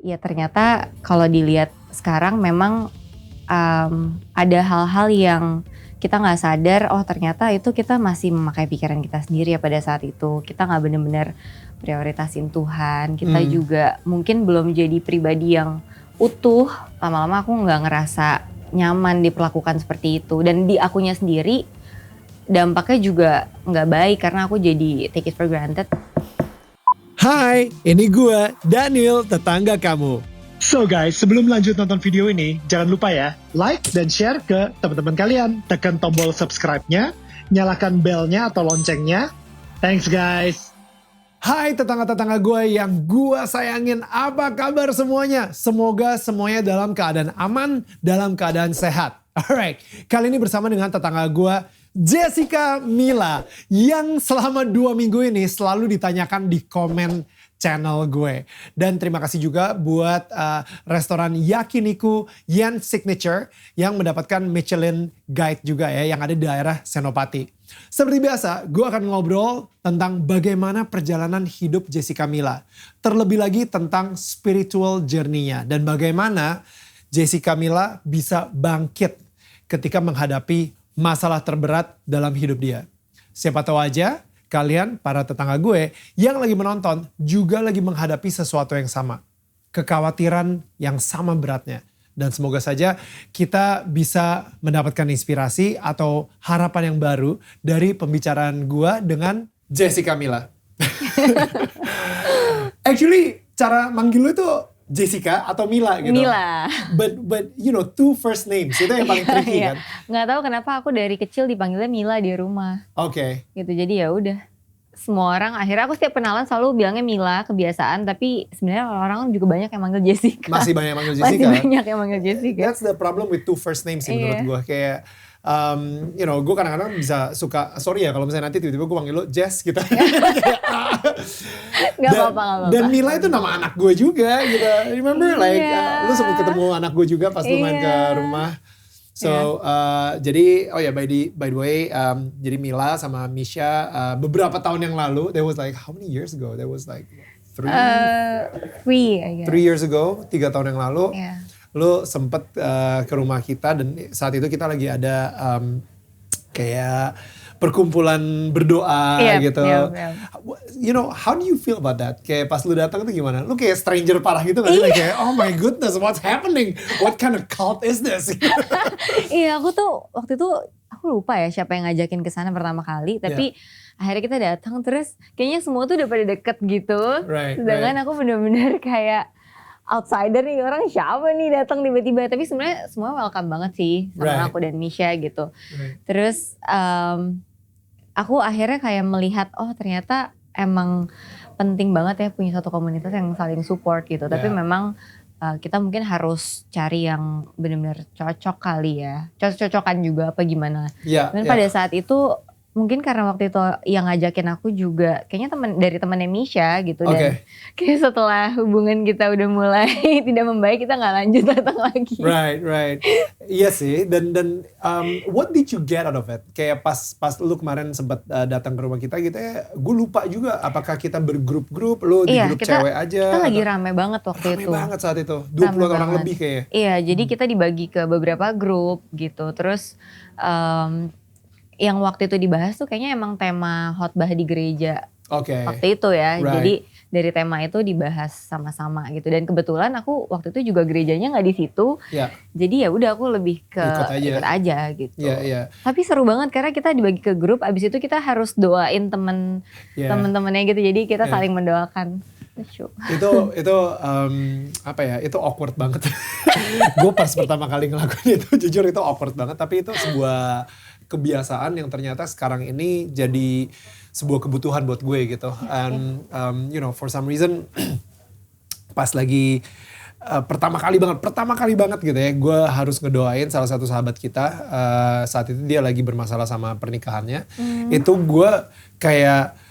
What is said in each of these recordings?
Ya ternyata kalau dilihat sekarang memang ada hal-hal yang kita nggak sadar, oh ternyata itu kita masih memakai pikiran kita sendiri ya pada saat itu. Kita nggak benar-benar prioritasin Tuhan, kita juga mungkin belum jadi pribadi yang utuh. Lama-lama aku nggak ngerasa nyaman diperlakukan seperti itu. Dan di akunya sendiri dampaknya juga nggak baik karena aku jadi take it for granted. Hai, ini gue, Daniel, tetangga kamu. So guys, sebelum lanjut nonton video ini, jangan lupa ya, like dan share ke teman-teman kalian. Tekan tombol subscribe-nya, nyalakan bell-nya atau loncengnya. Thanks guys. Hai tetangga-tetangga gue yang gue sayangin, apa kabar semuanya? Semoga semuanya dalam keadaan aman, dalam keadaan sehat. Alright, kali ini bersama dengan tetangga gue, Jessica Mila, yang selama 2 minggu ini selalu ditanyakan di komen channel gue. Dan terima kasih juga buat restoran Yakiniku Yen Signature yang mendapatkan Michelin Guide juga ya, yang ada di daerah Senopati. Seperti biasa, gue akan ngobrol tentang bagaimana perjalanan hidup Jessica Mila. Terlebih lagi tentang spiritual journey-nya dan bagaimana Jessica Mila bisa bangkit ketika menghadapi masalah terberat dalam hidup dia. Siapa tahu aja kalian, para tetangga gue yang lagi menonton juga lagi menghadapi sesuatu yang sama. Kekhawatiran yang sama beratnya. Dan semoga saja kita bisa mendapatkan inspirasi atau harapan yang baru dari pembicaraan gue dengan Jessica Mila. Actually, cara manggil lu itu Jessica atau Mila gitu. Mila. But you know, 2 first names itu yang paling tricky kan. Nggak tahu kenapa aku dari kecil dipanggilnya Mila di rumah. Oke. Gitu, jadi ya udah. Semua orang akhirnya aku setiap kenalan selalu bilangnya Mila, kebiasaan, tapi sebenarnya orang juga banyak yang manggil Jessica. Masih banyak yang manggil Jessica. Masih banyak yang manggil Jessica. That's the problem with 2 first names sih menurut gue. Kayak you know, gue kadang-kadang bisa suka, sorry ya kalau misalnya nanti tiba-tiba gue panggil lo Jess gitu. Gak apa-apa. Dan Mila itu nama anak gue juga gitu. Remember like lu sempat ketemu anak gue juga pas lu main ke rumah. So jadi by the way jadi Mila sama Misha beberapa tahun yang lalu, there was like how many years ago? There was like 3 I guess. 3 years ago, 3 tahun yang lalu. Yeah. Lu sempet ke rumah kita dan saat itu kita lagi ada kayak perkumpulan berdoa gitu. You know, how do you feel about that? Kayak pas lu datang tuh gimana? Lu kayak stranger parah gitu gak sih? Kayak oh my goodness, what's happening? What kind of cult is this? Iya, aku tuh waktu itu aku lupa ya siapa yang ngajakin ke sana pertama kali, tapi akhirnya kita datang terus kayaknya semua tuh udah pada deket gitu. Sedangkan aku bener-bener kayak outsider nih, orang siapa nih datang tiba-tiba, tapi sebenarnya semua welcome banget sih sama aku dan Misha gitu. Terus aku akhirnya kayak melihat oh ternyata emang penting banget ya punya satu komunitas yang saling support gitu. Tapi memang kita mungkin harus cari yang benar-benar cocok kali ya, cocok-cocokan juga apa gimana. Dan pada saat itu mungkin karena waktu itu yang ngajakin aku juga kayaknya dari temannya Misha gitu. Dan kayak setelah hubungan kita udah mulai tidak membaik, kita gak lanjut datang lagi. Right. Iya sih, dan what did you get out of it? Kayak pas lu kemarin sempat datang ke rumah kita gitu ya, gue lupa juga apakah kita bergrup-grup, lu di grup cewek aja. Kita lagi rame banget waktu itu. Rame banget saat itu, 20 orang lebih kayaknya. Iya, jadi kita dibagi ke beberapa grup gitu, terus yang waktu itu dibahas tuh kayaknya emang tema khotbah di gereja waktu itu ya. Jadi dari tema itu dibahas sama-sama gitu. Dan kebetulan aku waktu itu juga gerejanya nggak di situ. Jadi ya udah aku lebih ke ikut aja gitu. Tapi seru banget karena kita dibagi ke grup. Abis itu kita harus doain temen-temennya gitu. Jadi kita saling mendoakan. Itu apa ya, itu awkward banget. Gue pas pertama kali ngelakuin itu jujur itu awkward banget, tapi itu sebuah kebiasaan yang ternyata sekarang ini jadi sebuah kebutuhan buat gue gitu. And you know, for some reason pas lagi pertama kali banget gitu ya, gue harus ngedoain salah satu sahabat kita. Saat itu dia lagi bermasalah sama pernikahannya. Itu gue kayak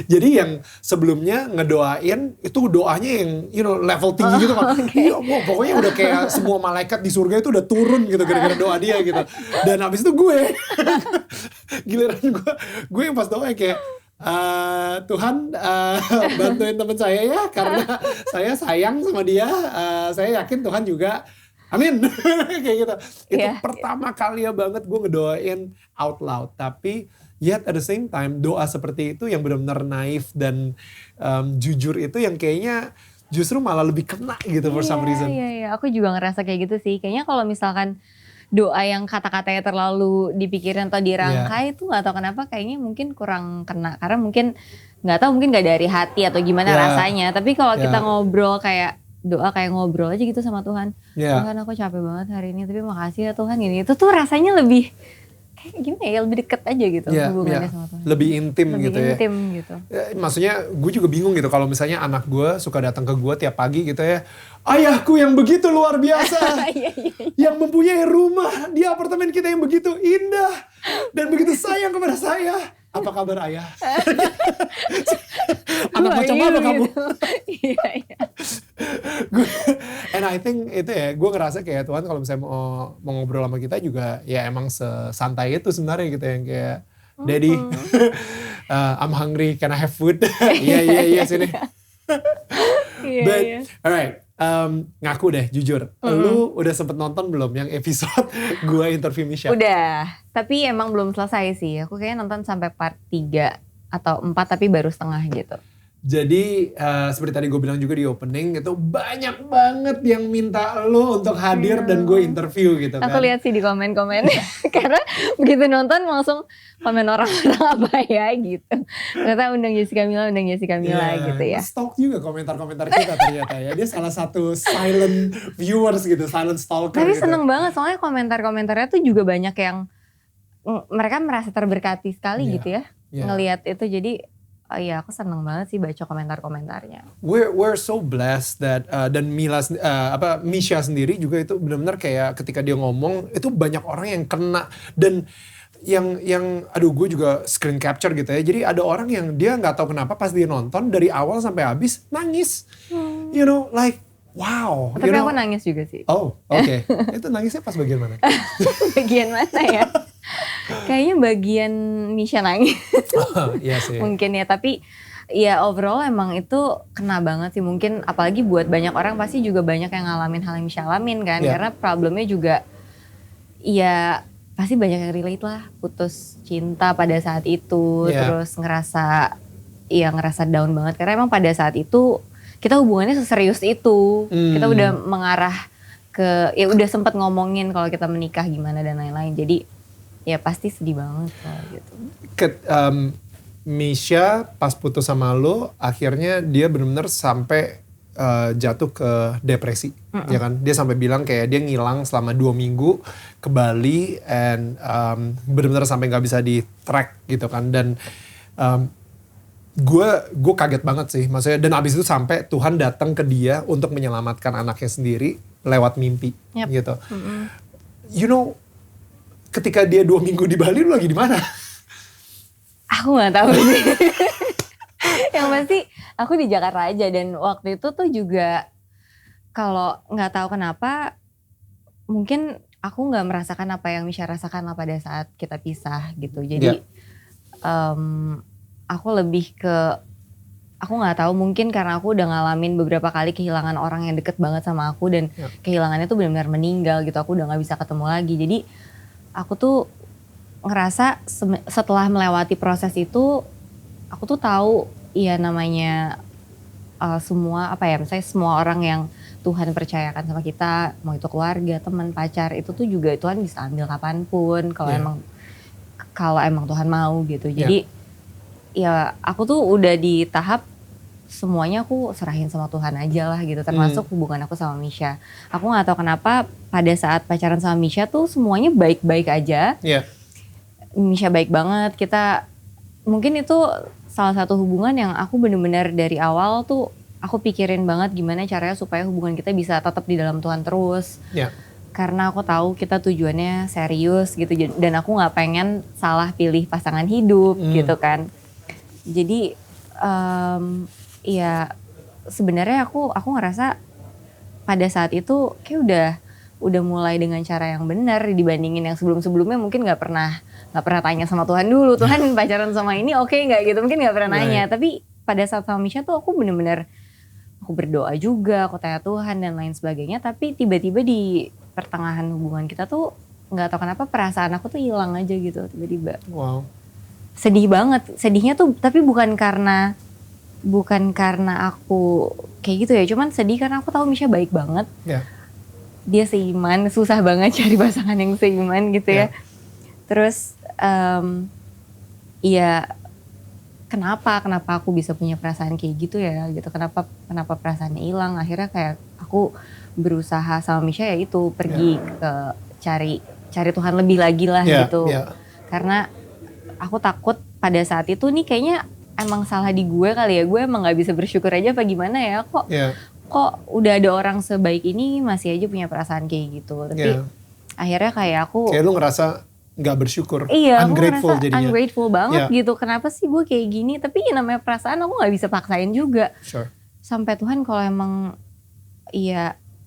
jadi yang sebelumnya ngedoain itu doanya yang you know level tinggi gitu kan. Iya, pokoknya udah kayak semua malaikat di surga itu udah turun gitu gara-gara doa dia gitu. Dan habis itu gue giliran gue yang pas doa kayak Tuhan bantuin teman saya ya, karena saya sayang sama dia. Saya yakin Tuhan juga, amin. Kayak gitu. Itu pertama kali ya banget gue ngedoain out loud. Tapi yet at the same time doa seperti itu yang benar-benar naif dan jujur itu yang kayaknya justru malah lebih kena gitu for some reason. Iya, aku juga ngerasa kayak gitu sih. Kayaknya kalau misalkan doa yang kata-katanya terlalu dipikirin atau dirangkai itu gak tahu kenapa kayaknya mungkin kurang kena. Karena mungkin gak tahu, mungkin gak dari hati atau gimana rasanya. Tapi kalau kita ngobrol kayak doa kayak ngobrol aja gitu sama Tuhan. Tuhan aku capek banget hari ini tapi makasih ya Tuhan gini. Itu tuh rasanya lebih kayak gimana ya, lebih deket aja gitu hubungannya sama Tuhan. Lebih intim gitu ya. Lebih intim gitu. Maksudnya gue juga bingung gitu kalau misalnya anak gue suka datang ke gue tiap pagi gitu ya. Ayahku yang begitu luar biasa. Yang mempunyai rumah di apartemen kita yang begitu indah. Dan begitu sayang kepada saya. Apa kabar ayah? Anak macam apa kamu? Iya. And I think itu ya, gue ngerasa kayak Tuhan kalau misalnya mau ngobrol sama kita juga ya emang sesantai itu sebenarnya gitu yang kayak Daddy, I'm hungry, can I have food? Iya sini. But alright, ngaku deh jujur, lu udah sempet nonton belum yang episode gue interview Misha? Udah, tapi emang belum selesai sih. Aku kayaknya nonton sampai part 3 atau 4 tapi baru setengah gitu. Jadi seperti tadi gue bilang juga di opening itu banyak banget yang minta lo untuk hadir dan gue interview gitu kan. Aku lihat sih di komen-komen karena begitu nonton langsung komen orang-orang apa ya gitu. Ternyata undang Jessica Mila gitu ya. Stalk juga komentar-komentar kita ternyata ya. Dia salah satu silent viewers gitu, silent stalker. Tapi gitu. seneng banget soalnya komentar-komentarnya tuh juga banyak yang mereka merasa terberkati sekali gitu ya. Ngelihat itu jadi iya, aku seneng banget sih baca komentar-komentarnya. We're so blessed that dan Misha sendiri juga itu benar-benar kayak ketika dia ngomong itu banyak orang yang kena dan yang aduh gue juga screen capture gitu ya. Jadi ada orang yang dia nggak tahu kenapa pas dia nonton dari awal sampai habis nangis. You know, like wow. Tapi aku nangis juga sih. Oh, oke. Itu nangisnya pas bagian mana? Bagian mana ya? Kayaknya bagian Misha nangis. Iya sih. Mungkin ya, tapi ya overall emang itu kena banget sih. Mungkin apalagi buat banyak orang pasti juga banyak yang ngalamin hal yang Misha alamin kan. Karena problemnya juga ya pasti banyak yang relate lah. Putus cinta pada saat itu. Terus ngerasa down banget. Karena emang pada saat itu kita hubungannya seserius itu. Kita udah mengarah ke, ya udah sempet ngomongin kalau kita menikah gimana dan lain-lain. Jadi ya pasti sedih banget lah gitu. Misha pas putus sama lo, akhirnya dia benar-benar sampai jatuh ke depresi, ya kan? Dia sampai bilang kayak dia ngilang selama 2 minggu ke Bali, and benar-benar sampai nggak bisa di track gitu kan? Dan gue kaget banget sih, maksudnya. Dan abis itu sampai Tuhan datang ke dia untuk menyelamatkan anaknya sendiri lewat mimpi, gitu. You know, ketika dia 2 minggu di Bali, lu lagi di mana? Aku nggak tahu sih. Yang pasti aku di Jakarta aja, dan waktu itu tuh juga kalau nggak tahu kenapa mungkin aku nggak merasakan apa yang Misha rasakan lah pada saat kita pisah gitu. Jadi aku lebih ke, aku nggak tahu, mungkin karena aku udah ngalamin beberapa kali kehilangan orang yang deket banget sama aku, dan kehilangannya tuh benar-benar meninggal gitu. Aku udah nggak bisa ketemu lagi. Jadi aku tuh ngerasa setelah melewati proses itu, aku tuh tahu ya namanya semua apa ya, misalnya semua orang yang Tuhan percayakan sama kita, mau itu keluarga, teman, pacar, itu tuh juga Tuhan bisa ambil kapanpun kalau emang Tuhan mau gitu. Jadi ya aku tuh udah di tahap semuanya aku serahin sama Tuhan aja lah gitu, termasuk hubungan aku sama Misha. Aku nggak tahu kenapa pada saat pacaran sama Misha tuh semuanya baik-baik aja. Misha baik banget. Kita mungkin itu salah satu hubungan yang aku bener-bener dari awal tuh aku pikirin banget gimana caranya supaya hubungan kita bisa tetap di dalam Tuhan terus. Karena aku tahu kita tujuannya serius gitu, dan aku nggak pengen salah pilih pasangan hidup gitu kan. Jadi ya sebenarnya aku ngerasa pada saat itu kayak udah mulai dengan cara yang benar dibandingin yang sebelum-sebelumnya mungkin nggak pernah tanya sama Tuhan dulu, Tuhan pacaran sama ini oke nggak gitu, mungkin nggak pernah nanya. Tapi pada saat sama Misha tuh aku bener-bener aku berdoa juga, aku tanya Tuhan dan lain sebagainya. Tapi tiba-tiba di pertengahan hubungan kita tuh nggak tahu kenapa perasaan aku tuh hilang aja gitu tiba-tiba. Wow. Sedih banget, sedihnya tuh tapi bukan karena aku kayak gitu ya, cuman sedih karena aku tahu Misha baik banget. Dia seiman, susah banget cari pasangan yang seiman gitu ya. Terus ya kenapa aku bisa punya perasaan kayak gitu ya gitu, kenapa perasaannya hilang. Akhirnya kayak aku berusaha sama Misha ya itu pergi ke cari Tuhan lebih lagi lah gitu. Karena aku takut pada saat itu nih kayaknya emang salah di gue kali ya, gue emang gak bisa bersyukur aja apa gimana ya, kok udah ada orang sebaik ini masih aja punya perasaan kayak gitu. Tapi akhirnya kayak aku kayak lu ngerasa gak bersyukur, ungrateful jadinya. Ungrateful banget gitu, kenapa sih gue kayak gini. Tapi namanya perasaan aku gak bisa paksain juga. Sampai Tuhan kalau emang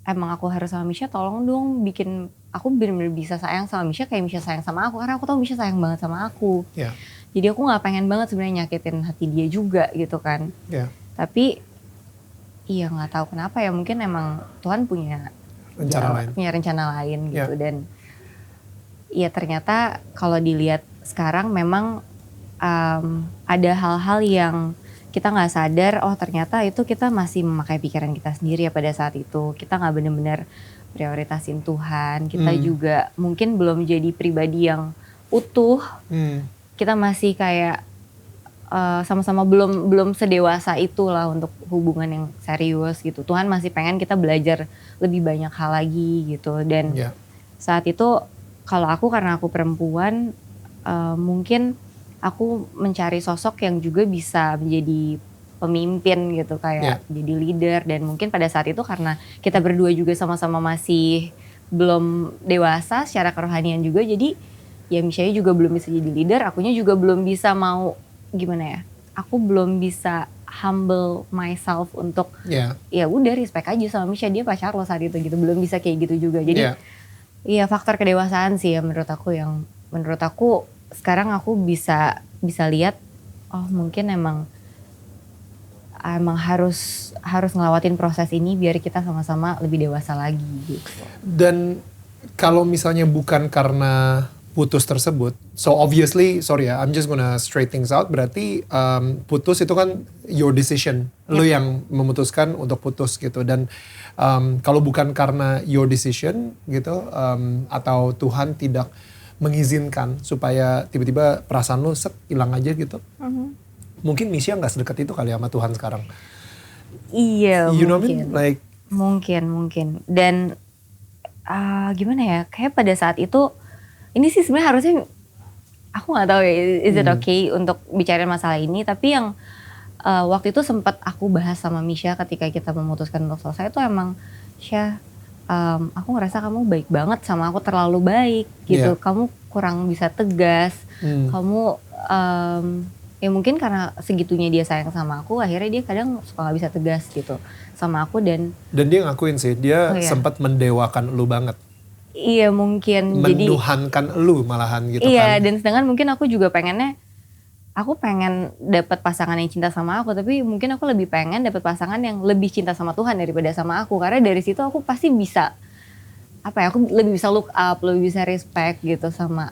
aku harus sama Misha, tolong dong bikin aku bener-bener bisa sayang sama Misha kayak Misha sayang sama aku. Karena aku tahu Misha sayang banget sama aku. Jadi aku gak pengen banget sebenarnya nyakitin hati dia juga gitu kan. Tapi gak tahu kenapa ya, mungkin emang Tuhan punya rencana lain gitu. Dan ternyata kalau dilihat sekarang memang ada hal-hal yang kita gak sadar, oh ternyata itu kita masih memakai pikiran kita sendiri ya pada saat itu. Kita gak benar-benar prioritasin Tuhan, kita juga mungkin belum jadi pribadi yang utuh. Kita masih kayak sama-sama belum sedewasa itulah untuk hubungan yang serius gitu. Tuhan masih pengen kita belajar lebih banyak hal lagi gitu. Dan saat itu kalau karena aku perempuan, mungkin aku mencari sosok yang juga bisa menjadi pemimpin gitu, kayak jadi leader. Dan mungkin pada saat itu karena kita berdua juga sama-sama masih belum dewasa secara kerohanian juga, jadi ya Misha juga belum bisa jadi leader, akunya juga belum bisa mau gimana ya, aku belum bisa humble myself untuk ya udah respect aja sama Misha, dia pacar lo saat itu gitu, belum bisa kayak gitu juga. Jadi faktor kedewasaan sih ya menurut aku sekarang aku bisa lihat, oh mungkin emang harus ngelewatin proses ini biar kita sama-sama lebih dewasa lagi gitu. Dan kalau misalnya bukan karena putus tersebut, so obviously, sorry ya, I'm just gonna straight things out, berarti putus itu kan your decision, lu yang memutuskan untuk putus gitu. Dan kalau bukan karena your decision gitu, atau Tuhan tidak mengizinkan supaya tiba-tiba perasaan lu hilang aja gitu, mungkin Misha gak sedekat itu kali sama Tuhan sekarang. Iya, you know mungkin. Like, mungkin. Dan gimana ya, kayak pada saat itu, ini sih sebenarnya harusnya, aku gak tahu ya, is it okay untuk bicarain masalah ini. Tapi yang waktu itu sempat aku bahas sama Misha ketika kita memutuskan untuk selesai itu emang, Syah, aku ngerasa kamu baik banget sama aku, terlalu baik gitu. Kamu kurang bisa tegas, kamu ya mungkin karena segitunya dia sayang sama aku, akhirnya dia kadang suka gak bisa tegas gitu sama aku. Dan dia ngakuin sih, dia sempat mendewakan lu banget. Iya mungkin. Menuhankan lu malahan gitu iya, kan. Dan sedangkan mungkin aku juga pengennya, aku pengen dapat pasangan yang cinta sama aku, tapi mungkin aku lebih pengen dapat pasangan yang lebih cinta sama Tuhan daripada sama aku. Karena dari situ aku pasti bisa, aku lebih bisa look up, lebih bisa respect gitu sama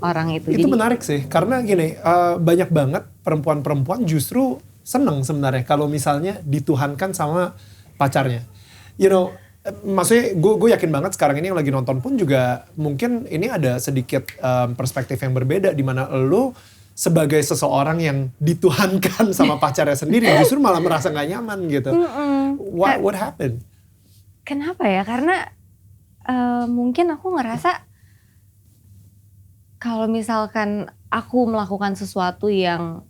orang itu. Itu jadi menarik sih, karena gini, banyak banget perempuan-perempuan justru seneng sebenarnya kalau misalnya dituhankan sama pacarnya. You know, maksudnya gue yakin banget sekarang ini yang lagi nonton pun juga mungkin ini ada sedikit perspektif yang berbeda, di mana lu sebagai seseorang yang dituhankan sama pacarnya sendiri justru malah merasa gak nyaman gitu. What happened? Kenapa ya? Karena mungkin aku ngerasa kalau misalkan aku melakukan sesuatu yang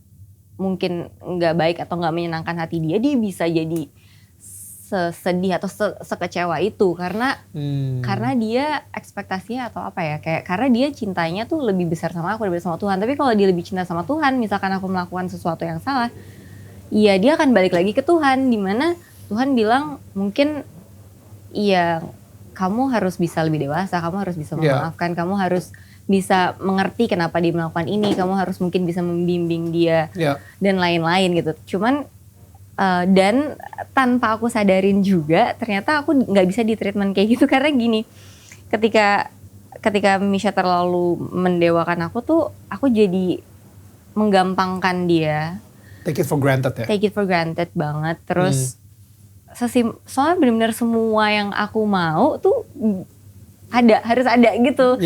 mungkin gak baik atau gak menyenangkan hati dia bisa jadi sesedih atau sekecewa itu. Karena dia ekspektasinya atau kayak karena dia cintanya tuh lebih besar sama aku daripada sama Tuhan. Tapi kalau dia lebih cinta sama Tuhan, misalkan aku melakukan sesuatu yang salah, ya dia akan balik lagi ke Tuhan, dimana Tuhan bilang mungkin iya kamu harus bisa lebih dewasa, kamu harus bisa memaafkan, kamu harus bisa mengerti kenapa dia melakukan ini, kamu harus mungkin bisa membimbing dia dan lain-lain gitu. Cuman dan tanpa aku sadarin juga ternyata aku nggak bisa di treatment kayak gitu karena gini, ketika Misha terlalu mendewakan aku tuh, aku jadi menggampangkan dia. Take it for granted ya? Take it for granted banget. Terus soalnya benar-benar semua yang aku mau tuh harus ada gitu.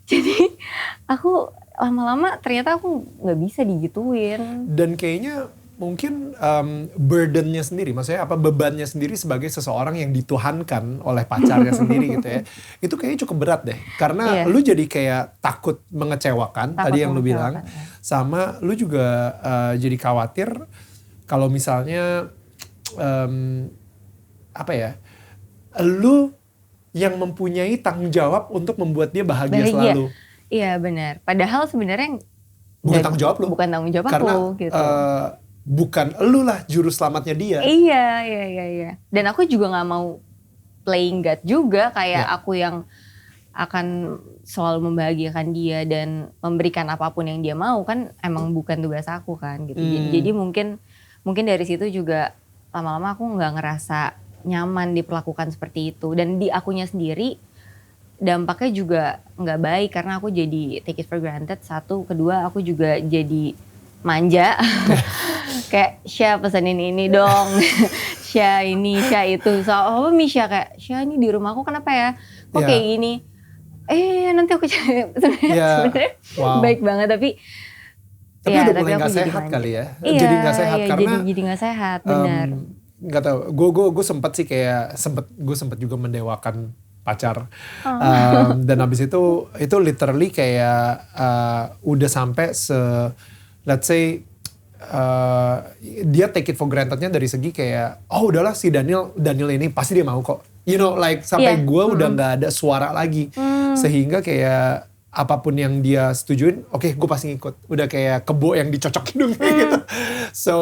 Jadi aku lama-lama ternyata aku nggak bisa digituin. Dan kayaknya mungkin burdennya sendiri, maksudnya bebannya sendiri sebagai seseorang yang dituhankan oleh pacarnya sendiri gitu ya. Itu kayaknya cukup berat deh. Karena lu jadi kayak takut mengecewakan, tadi yang lu bilang. Sama lu juga jadi khawatir kalau misalnya lu yang mempunyai tanggung jawab untuk membuat dia bahagia selalu. Iya benar. Padahal sebenarnya bukan tanggung jawab lu. Bukan tanggung jawab karena, aku gitu. Bukan lu lah juru selamatnya dia. Iya. Dan aku juga gak mau playing God juga. Kayak aku yang akan selalu membahagiakan dia dan memberikan apapun yang dia mau. Kan emang bukan tugas aku kan gitu. Jadi mungkin dari situ juga lama-lama aku gak ngerasa nyaman diperlakukan seperti itu. Dan di akunya sendiri dampaknya juga gak baik karena aku jadi take it for granted. Satu, kedua aku juga jadi manja. Kayak Sya pesenin ini dong. Sya ini, Sya itu. Soalnya Misha kayak Sya ini di rumahku kenapa ya? Kok kayak gini? Nanti aku cari. Sebenarnya baik banget tapi udah mulai gak sehat kali ya. Jadi gak sehat karena jadi gak sehat, benar. Gak tau, gue sempet sih kayak gue sempet juga mendewakan pacar. Dan abis itu literally kayak udah sampai let's say dia take it for grantednya dari segi kayak udahlah si Daniel ini pasti dia mau kok, you know, like sampai gue udah nggak ada suara lagi, sehingga kayak apapun yang dia setujuin, oke, gue pasti ngikut. Udah kayak kebo yang dicocok hidungnya gitu. So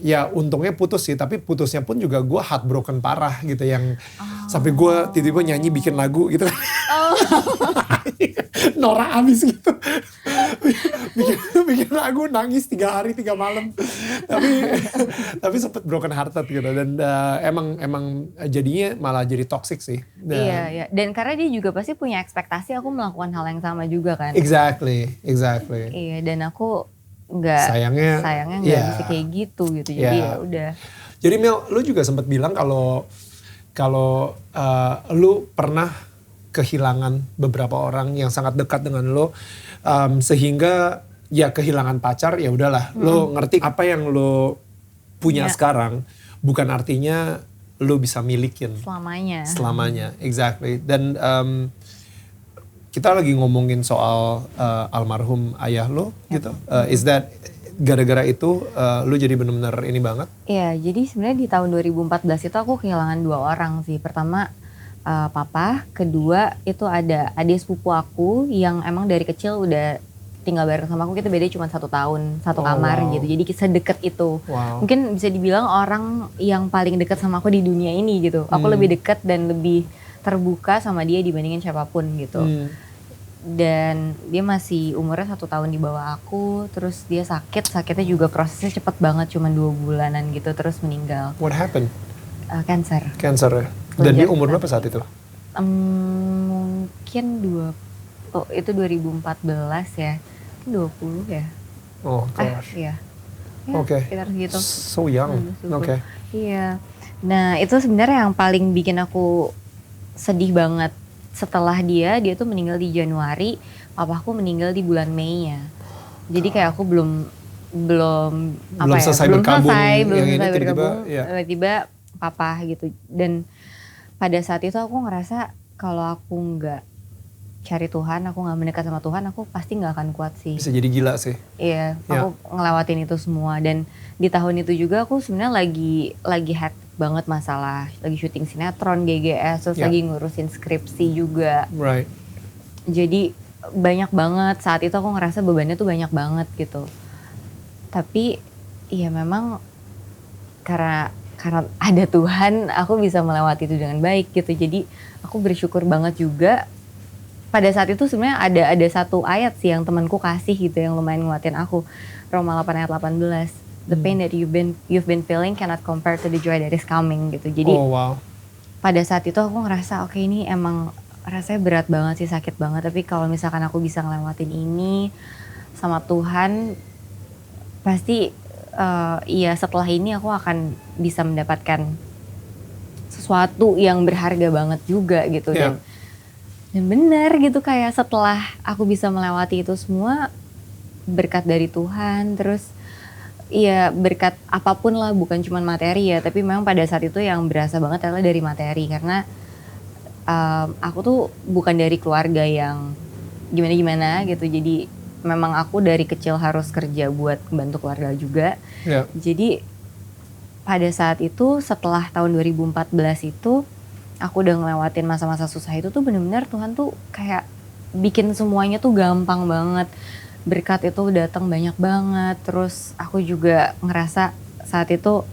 ya untungnya putus sih, tapi putusnya pun juga gue heartbroken parah gitu, yang sampai gue tiba-tiba nyanyi bikin lagu gitu kan. Norak abis gitu. bikin lagu nangis 3 hari 3 malam. tapi sempet broken hearted gitu, dan emang jadinya malah jadi toxic sih. Iya. Dan karena dia juga pasti punya ekspektasi aku melakukan hal yang sama juga kan. Exactly. Iya, dan aku sayangnya nggak bisa kayak gitu. Jadi ya udah. Jadi Mel, lu juga sempat bilang kalau lu pernah kehilangan beberapa orang yang sangat dekat dengan lo, sehingga ya kehilangan pacar ya udahlah. Lo ngerti apa yang lo punya sekarang bukan artinya lo bisa milikin selamanya. Exactly. Dan kita lagi ngomongin soal almarhum ayah lo gitu. Is that gara-gara itu lu jadi benar-benar ini banget? Iya, jadi sebenarnya di tahun 2014 itu aku kehilangan 2 orang sih. Pertama papa, kedua itu ada adik sepupu aku yang emang dari kecil udah tinggal bareng sama aku. Kita beda cuma 1 tahun, satu kamar gitu. Jadi sedekat itu. Mungkin bisa dibilang orang yang paling dekat sama aku di dunia ini gitu. Aku lebih dekat dan lebih terbuka sama dia dibandingin siapapun gitu. Dan dia masih umurnya 1 tahun di bawah aku. Terus dia sakitnya juga prosesnya cepet banget, cuma 2 bulanan gitu, terus meninggal. What happened? Cancer ya? Dan dia umur berapa saat itu? Mungkin itu 2014 ya, 20 ya. Oh gosh. Iya. Oke. Sekitar segitu. So young. Oke. Iya. Nah itu sebenarnya yang paling bikin aku sedih banget. Setelah dia tuh meninggal di Januari, papaku meninggal di bulan Mei-nya. Jadi kayak aku belum selesai berkabung. Tiba-tiba papa gitu. Dan pada saat itu aku ngerasa kalau aku nggak cari Tuhan, aku nggak mendekat sama Tuhan, aku pasti nggak akan kuat sih. Bisa jadi gila sih. Iya, aku ngelewatin itu semua. Dan di tahun itu juga aku sebenarnya lagi hektik banget masalah, lagi syuting sinetron, GGS, terus lagi ngurusin skripsi juga. Right. Jadi banyak banget, saat itu aku ngerasa bebannya tuh banyak banget gitu. Tapi iya memang karena karena ada Tuhan aku bisa melewati itu dengan baik gitu. Jadi aku bersyukur banget juga. Pada saat itu sebenarnya ada satu ayat sih yang temanku kasih gitu yang lumayan nguatin aku. Roma 8 ayat 18. The pain that you've been feeling cannot compare to the joy that is coming gitu. Jadi pada saat itu aku ngerasa oke, ini emang rasanya berat banget sih, sakit banget. Tapi kalau misalkan aku bisa ngelewatin ini sama Tuhan, pasti iya setelah ini aku akan bisa mendapatkan sesuatu yang berharga banget juga gitu. Dan benar gitu, kayak setelah aku bisa melewati itu semua berkat dari Tuhan, terus ya berkat apapun lah, bukan cuma materi ya, tapi memang pada saat itu yang berasa banget adalah dari materi, karena aku tuh bukan dari keluarga yang gimana-gimana gitu, jadi memang aku dari kecil harus kerja buat membantu keluarga juga. Jadi pada saat itu setelah tahun 2014 itu aku udah ngelewatin masa-masa susah itu tuh bener-bener Tuhan tuh kayak bikin semuanya tuh gampang banget. Berkat itu datang banyak banget. Terus aku juga ngerasa saat itu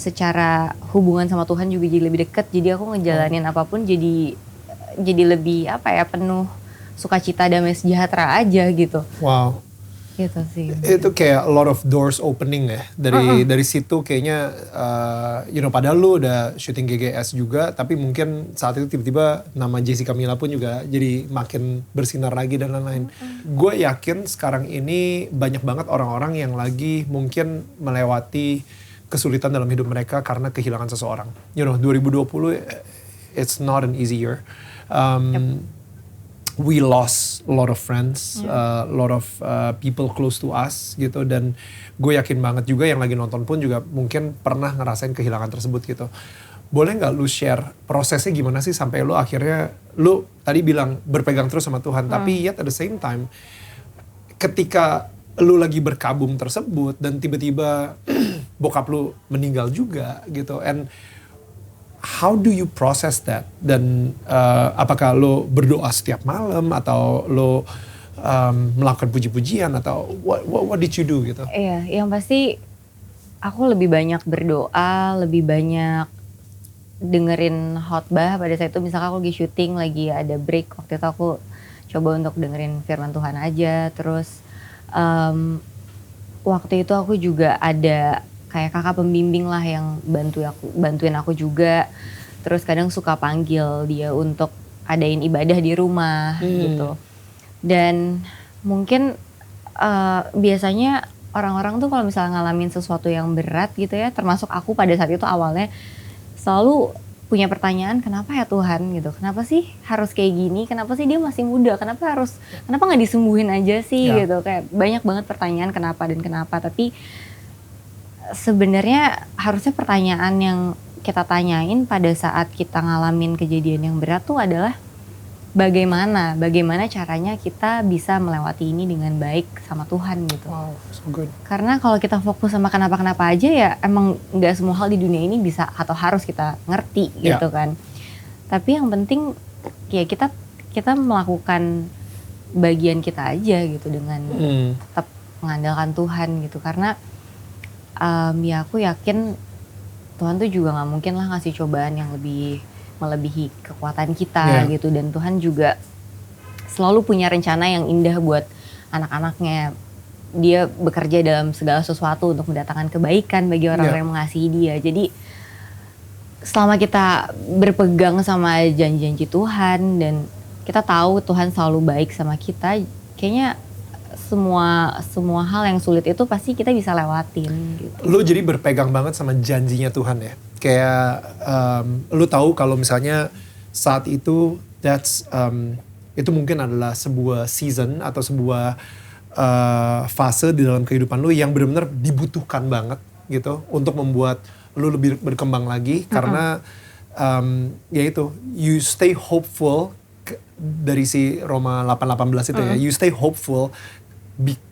secara hubungan sama Tuhan juga jadi lebih dekat. Jadi aku ngejalanin apapun jadi lebih penuh sukacita, damai sejahtera aja gitu. Wow. Gitu sih. Itu kayak a lot of doors opening ya. Dari situ kayaknya padahal lu udah syuting GGS juga, tapi mungkin saat itu tiba-tiba nama Jessica Mila pun juga jadi makin bersinar lagi dan lain-lain. Gue yakin sekarang ini banyak banget orang-orang yang lagi mungkin melewati kesulitan dalam hidup mereka karena kehilangan seseorang. 2020 it's not an easy year. We lost a lot of friends, a lot of people close to us gitu, dan gue yakin banget juga yang lagi nonton pun juga mungkin pernah ngerasain kehilangan tersebut gitu. Boleh nggak lu share prosesnya gimana sih sampai lu akhirnya, lu tadi bilang berpegang terus sama Tuhan, tapi yet at the same time ketika lu lagi berkabung tersebut dan tiba-tiba bokap lu meninggal juga gitu, and how do you process that? Dan apakah lo berdoa setiap malam atau lo melakukan puji-pujian atau what did you do gitu? Iya, yang pasti aku lebih banyak berdoa, lebih banyak dengerin khotbah. Pada saat itu misalkan aku lagi syuting, lagi ada break, waktu itu aku coba untuk dengerin firman Tuhan aja. Terus waktu itu aku juga ada kayak kakak pembimbing lah yang bantuin aku juga. Terus kadang suka panggil dia untuk adain ibadah di rumah gitu. Dan mungkin biasanya orang-orang tuh kalau misalnya ngalamin sesuatu yang berat gitu ya, termasuk aku pada saat itu awalnya selalu punya pertanyaan, kenapa ya Tuhan gitu, kenapa sih harus kayak gini, kenapa sih dia masih muda, kenapa nggak disembuhin aja sih gitu. Kayak banyak banget pertanyaan kenapa dan kenapa, tapi sebenarnya harusnya pertanyaan yang kita tanyain pada saat kita ngalamin kejadian yang berat tuh adalah bagaimana caranya kita bisa melewati ini dengan baik sama Tuhan gitu. Wow, so good. Karena kalau kita fokus sama kenapa aja ya emang nggak semua hal di dunia ini bisa atau harus kita ngerti gitu kan. Tapi yang penting ya kita melakukan bagian kita aja gitu dengan tetap mengandalkan Tuhan gitu. Karena ya aku yakin Tuhan tuh juga gak mungkin lah ngasih cobaan yang melebihi kekuatan kita gitu. Dan Tuhan juga selalu punya rencana yang indah buat anak-anaknya. Dia bekerja dalam segala sesuatu untuk mendatangkan kebaikan bagi orang-orang yang mengasihi dia. Jadi selama kita berpegang sama janji-janji Tuhan dan kita tahu Tuhan selalu baik sama kita, kayaknya semua hal yang sulit itu pasti kita bisa lewatin gitu. Lu jadi berpegang banget sama janjinya Tuhan ya. Kayak lu tahu kalau misalnya saat itu itu mungkin adalah sebuah season atau sebuah fase di dalam kehidupan lu yang benar-benar dibutuhkan banget gitu untuk membuat lu lebih berkembang lagi karena ya itu, you stay hopeful dari si Roma 8:18 itu ya. You stay hopeful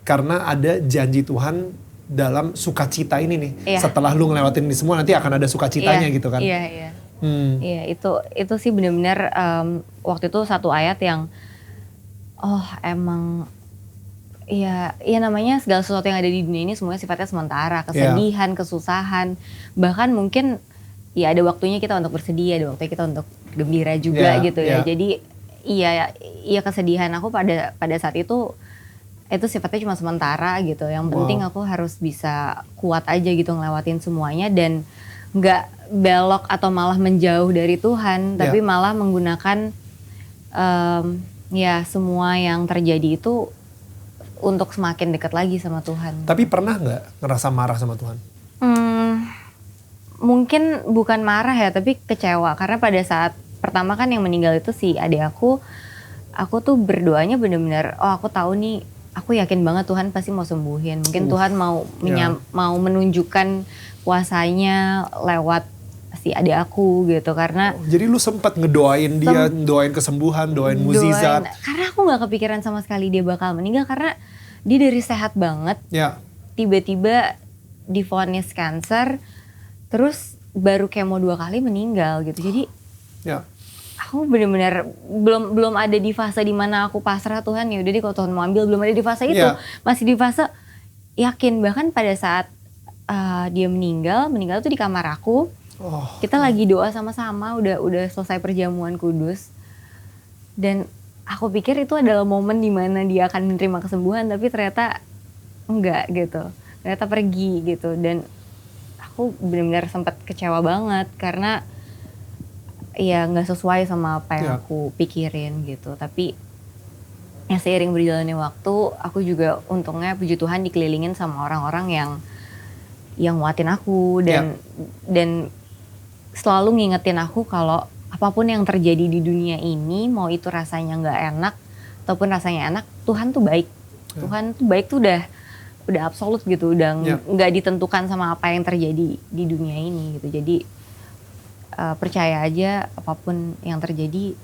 karena ada janji Tuhan dalam sukacita ini nih. Setelah lu ngelewatin ini semua nanti akan ada sukacitanya gitu kan. Iya. Iya, itu sih benar-benar waktu itu satu ayat yang emang ya namanya segala sesuatu yang ada di dunia ini semuanya sifatnya sementara, kesedihan, kesusahan, bahkan mungkin ya ada waktunya kita untuk bersedih, ada waktunya kita untuk gembira juga gitu ya. Jadi iya kesedihan aku pada saat itu sifatnya cuma sementara gitu. Yang penting aku harus bisa kuat aja gitu ngelewatin semuanya dan nggak belok atau malah menjauh dari Tuhan, tapi malah menggunakan ya semua yang terjadi itu untuk semakin dekat lagi sama Tuhan. Tapi pernah nggak ngerasa marah sama Tuhan? Mungkin bukan marah ya, tapi kecewa. Karena pada saat pertama kan yang meninggal itu si adik aku tuh berdoanya benar-benar, aku tahu nih, aku yakin banget Tuhan pasti mau sembuhin. Mungkin Tuhan mau menunjukkan kuasanya lewat si adik aku gitu. Karena jadi lu sempat ngedoain dia, doain kesembuhan, doain mukjizat. Karena aku nggak kepikiran sama sekali dia bakal meninggal, karena dia dari sehat banget, tiba-tiba divonis kanker, terus baru kemo 2 kali meninggal gitu. Jadi aku benar-benar belum ada di fase dimana aku pasrah Tuhan, ya udah deh kalau Tuhan mau ambil, belum ada di fase itu. Masih di fase yakin. Bahkan pada saat dia meninggal tuh di kamar aku. Kita lagi doa sama-sama, udah selesai perjamuan kudus. Dan aku pikir itu adalah momen dimana dia akan menerima kesembuhan, tapi ternyata enggak gitu. Ternyata pergi gitu. Dan aku benar-benar sempat kecewa banget karena ya nggak sesuai sama apa yang aku pikirin gitu. Tapi ya seiring berjalannya waktu, aku juga untungnya puji Tuhan dikelilingin sama orang-orang yang nguatin aku dan selalu ngingetin aku kalau apapun yang terjadi di dunia ini, mau itu rasanya nggak enak ataupun rasanya enak, Tuhan tuh baik. Tuhan tuh baik tuh udah absolut gitu, udah nggak ditentukan sama apa yang terjadi di dunia ini gitu. Jadi percaya aja apapun yang terjadi,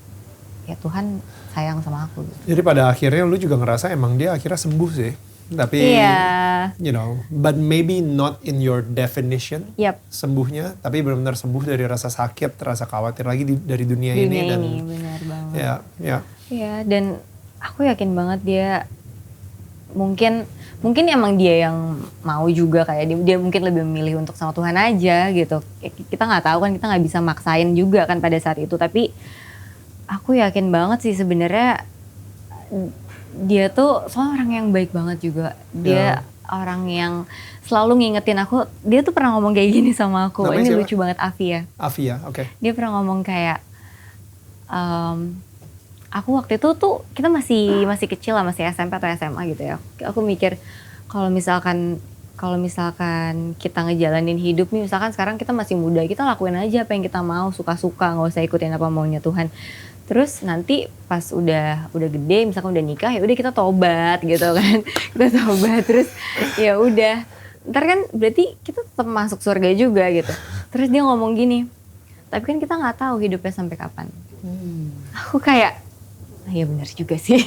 ya Tuhan sayang sama aku gitu. Jadi pada akhirnya lu juga ngerasa emang dia akhirnya sembuh sih. Tapi you know, but maybe not in your definition sembuhnya, tapi benar-benar sembuh dari rasa sakit, rasa khawatir lagi dari dunia ini. Benar banget. Ya, dan aku yakin banget dia mungkin emang dia yang mau juga, kayak dia mungkin lebih memilih untuk sama Tuhan aja gitu. Kita nggak tahu kan, kita nggak bisa maksain juga kan pada saat itu. Tapi aku yakin banget sih sebenarnya dia tuh soalnya orang yang baik banget juga. Dia orang yang selalu ngingetin aku. Dia tuh pernah ngomong kayak gini sama aku. Namanya ini siapa? Lucu banget, Afia. Oke. Dia pernah ngomong kayak, aku waktu itu tuh kita masih kecil lah, masih SMP atau SMA gitu ya. Aku mikir kalau misalkan kita ngejalanin hidup nih, misalkan sekarang kita masih muda, kita lakuin aja apa yang kita mau, suka-suka, nggak usah ikutin apa maunya Tuhan. Terus nanti pas udah gede, misalkan udah nikah, ya udah kita tobat gitu kan. Kita tobat terus ya udah. Ntar kan berarti kita tetap masuk surga juga gitu. Terus dia ngomong gini, tapi kan kita nggak tahu hidupnya sampai kapan. Aku kayak, ya benar juga sih.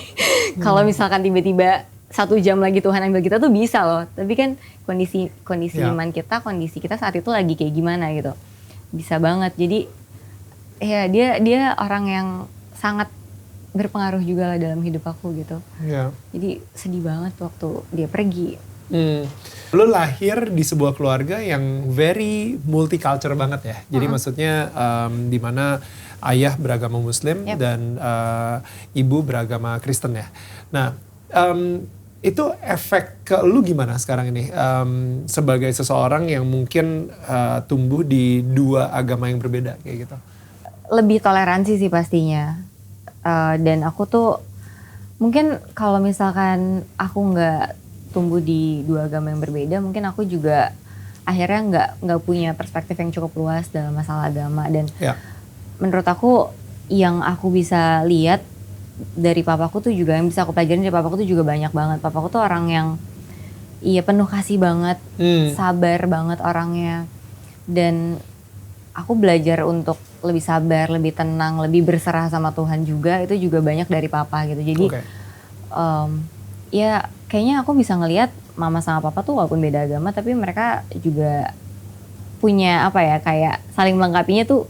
Kalau misalkan tiba-tiba 1 jam lagi Tuhan ambil kita tuh bisa loh. Tapi kan kondisi iman kita, kondisi kita saat itu lagi kayak gimana gitu. Bisa banget. Jadi ya dia orang yang sangat berpengaruh juga lah dalam hidup aku gitu. Jadi sedih banget waktu dia pergi. Lo lahir di sebuah keluarga yang very multicultural banget ya. Jadi maksudnya di mana ayah beragama Muslim dan ibu beragama Kristen ya. Nah itu efek ke lu gimana sekarang ini sebagai seseorang yang mungkin tumbuh di 2 agama yang berbeda kayak gitu? Lebih toleransi sih pastinya. Dan aku tuh mungkin kalau misalkan aku nggak tumbuh di 2 agama yang berbeda, mungkin aku juga akhirnya nggak punya perspektif yang cukup luas dalam masalah agama. Dan menurut aku yang aku bisa lihat dari papaku tuh juga, yang bisa aku pelajarin dari papaku tuh juga banyak banget. Papaku tuh orang yang penuh kasih banget, sabar banget orangnya. Dan aku belajar untuk lebih sabar, lebih tenang, lebih berserah sama Tuhan juga. Itu juga banyak dari papa gitu. Jadi ya kayaknya aku bisa ngelihat mama sama papa tuh walaupun beda agama, tapi mereka juga punya apa ya, kayak saling melengkapinya tuh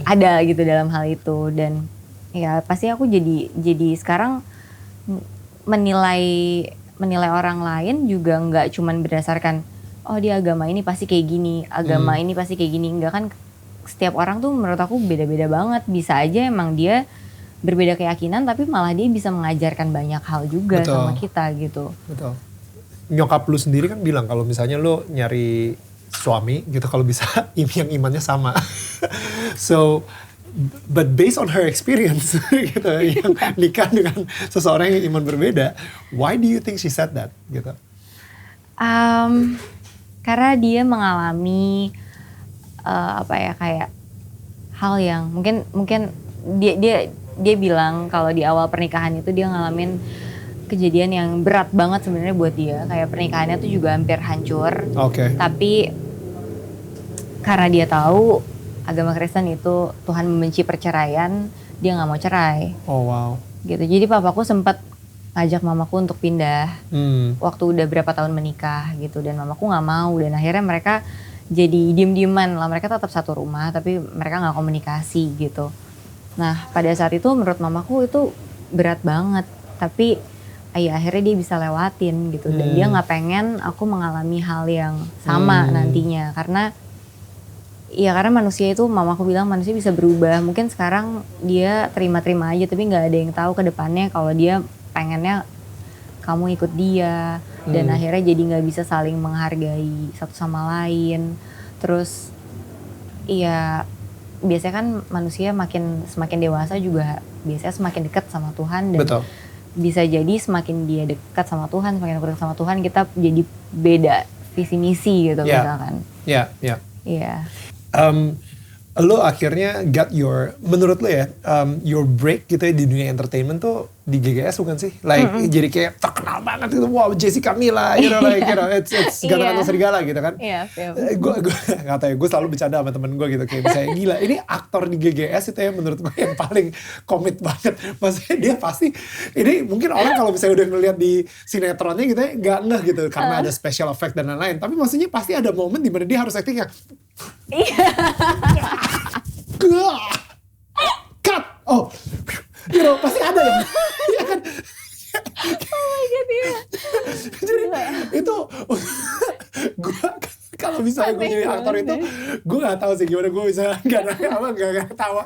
ada gitu dalam hal itu. Dan ya pasti aku jadi sekarang menilai menilai orang lain juga nggak cuman berdasarkan oh dia agama ini pasti kayak gini, agama ini pasti kayak gini. Enggak kan, setiap orang tuh menurut aku beda-beda banget. Bisa aja emang dia berbeda keyakinan tapi malah dia bisa mengajarkan banyak hal juga sama kita gitu. Betul. Nyokap lu sendiri kan bilang kalau misalnya lu nyari suami gitu kalau bisa yang imannya sama. So but based on her experience gitu, yang nikah dengan seseorang yang iman berbeda, why do you think she said that gitu? Karena dia mengalami kayak hal yang mungkin dia bilang kalau di awal pernikahan itu dia ngalamin kejadian yang berat banget sebenarnya buat dia, kayak pernikahannya tuh juga hampir hancur. Tapi karena dia tahu agama Kristen itu Tuhan membenci perceraian, dia nggak mau cerai. Oh wow. Gitu. Jadi papaku sempat ngajak mamaku untuk pindah waktu udah berapa tahun menikah gitu, dan mamaku nggak mau, dan akhirnya mereka jadi diem-dieman lah. Mereka tetap satu rumah tapi mereka nggak komunikasi gitu. Nah pada saat itu menurut mamaku itu berat banget, tapi akhirnya dia bisa lewatin gitu, dan dia nggak pengen aku mengalami hal yang sama nantinya, karena manusia itu, mamaku bilang manusia bisa berubah. Mungkin sekarang dia terima-terima aja, tapi nggak ada yang tahu ke depannya kalau dia pengennya kamu ikut dia, dan akhirnya jadi nggak bisa saling menghargai satu sama lain. Terus biasanya kan manusia semakin dewasa juga biasanya semakin dekat sama Tuhan, dan bisa jadi semakin dia dekat sama Tuhan, semakin dekat sama Tuhan, kita jadi beda visi misi gitu misalkan. Iya. Lo akhirnya got menurut lo ya, your break gitu ya di dunia entertainment tuh di GGS bukan sih? Like jadi kayak terkenal banget gitu, wow Jessica Mila, it's ganteng-ganteng serigala gitu kan? Gue gak tau ya, gue selalu bercanda sama temen gue gitu, kayak misalnya gila, ini aktor di GGS itu ya menurut gue yang paling komit banget. Maksudnya dia pasti, ini mungkin orang kalau misalnya udah ngeliat di sinetronnya gitu ya, gak ngeh gitu, karena ada special effect dan lain-lain. Tapi maksudnya pasti ada momen dimana dia harus acting yang cut, pasti ada ya, iya kan? Oh my god, iya. Jadi itu gue kalau misalnya gue jadi aktor itu, gue nggak tahu sih gimana gue bisa nggak ketawa.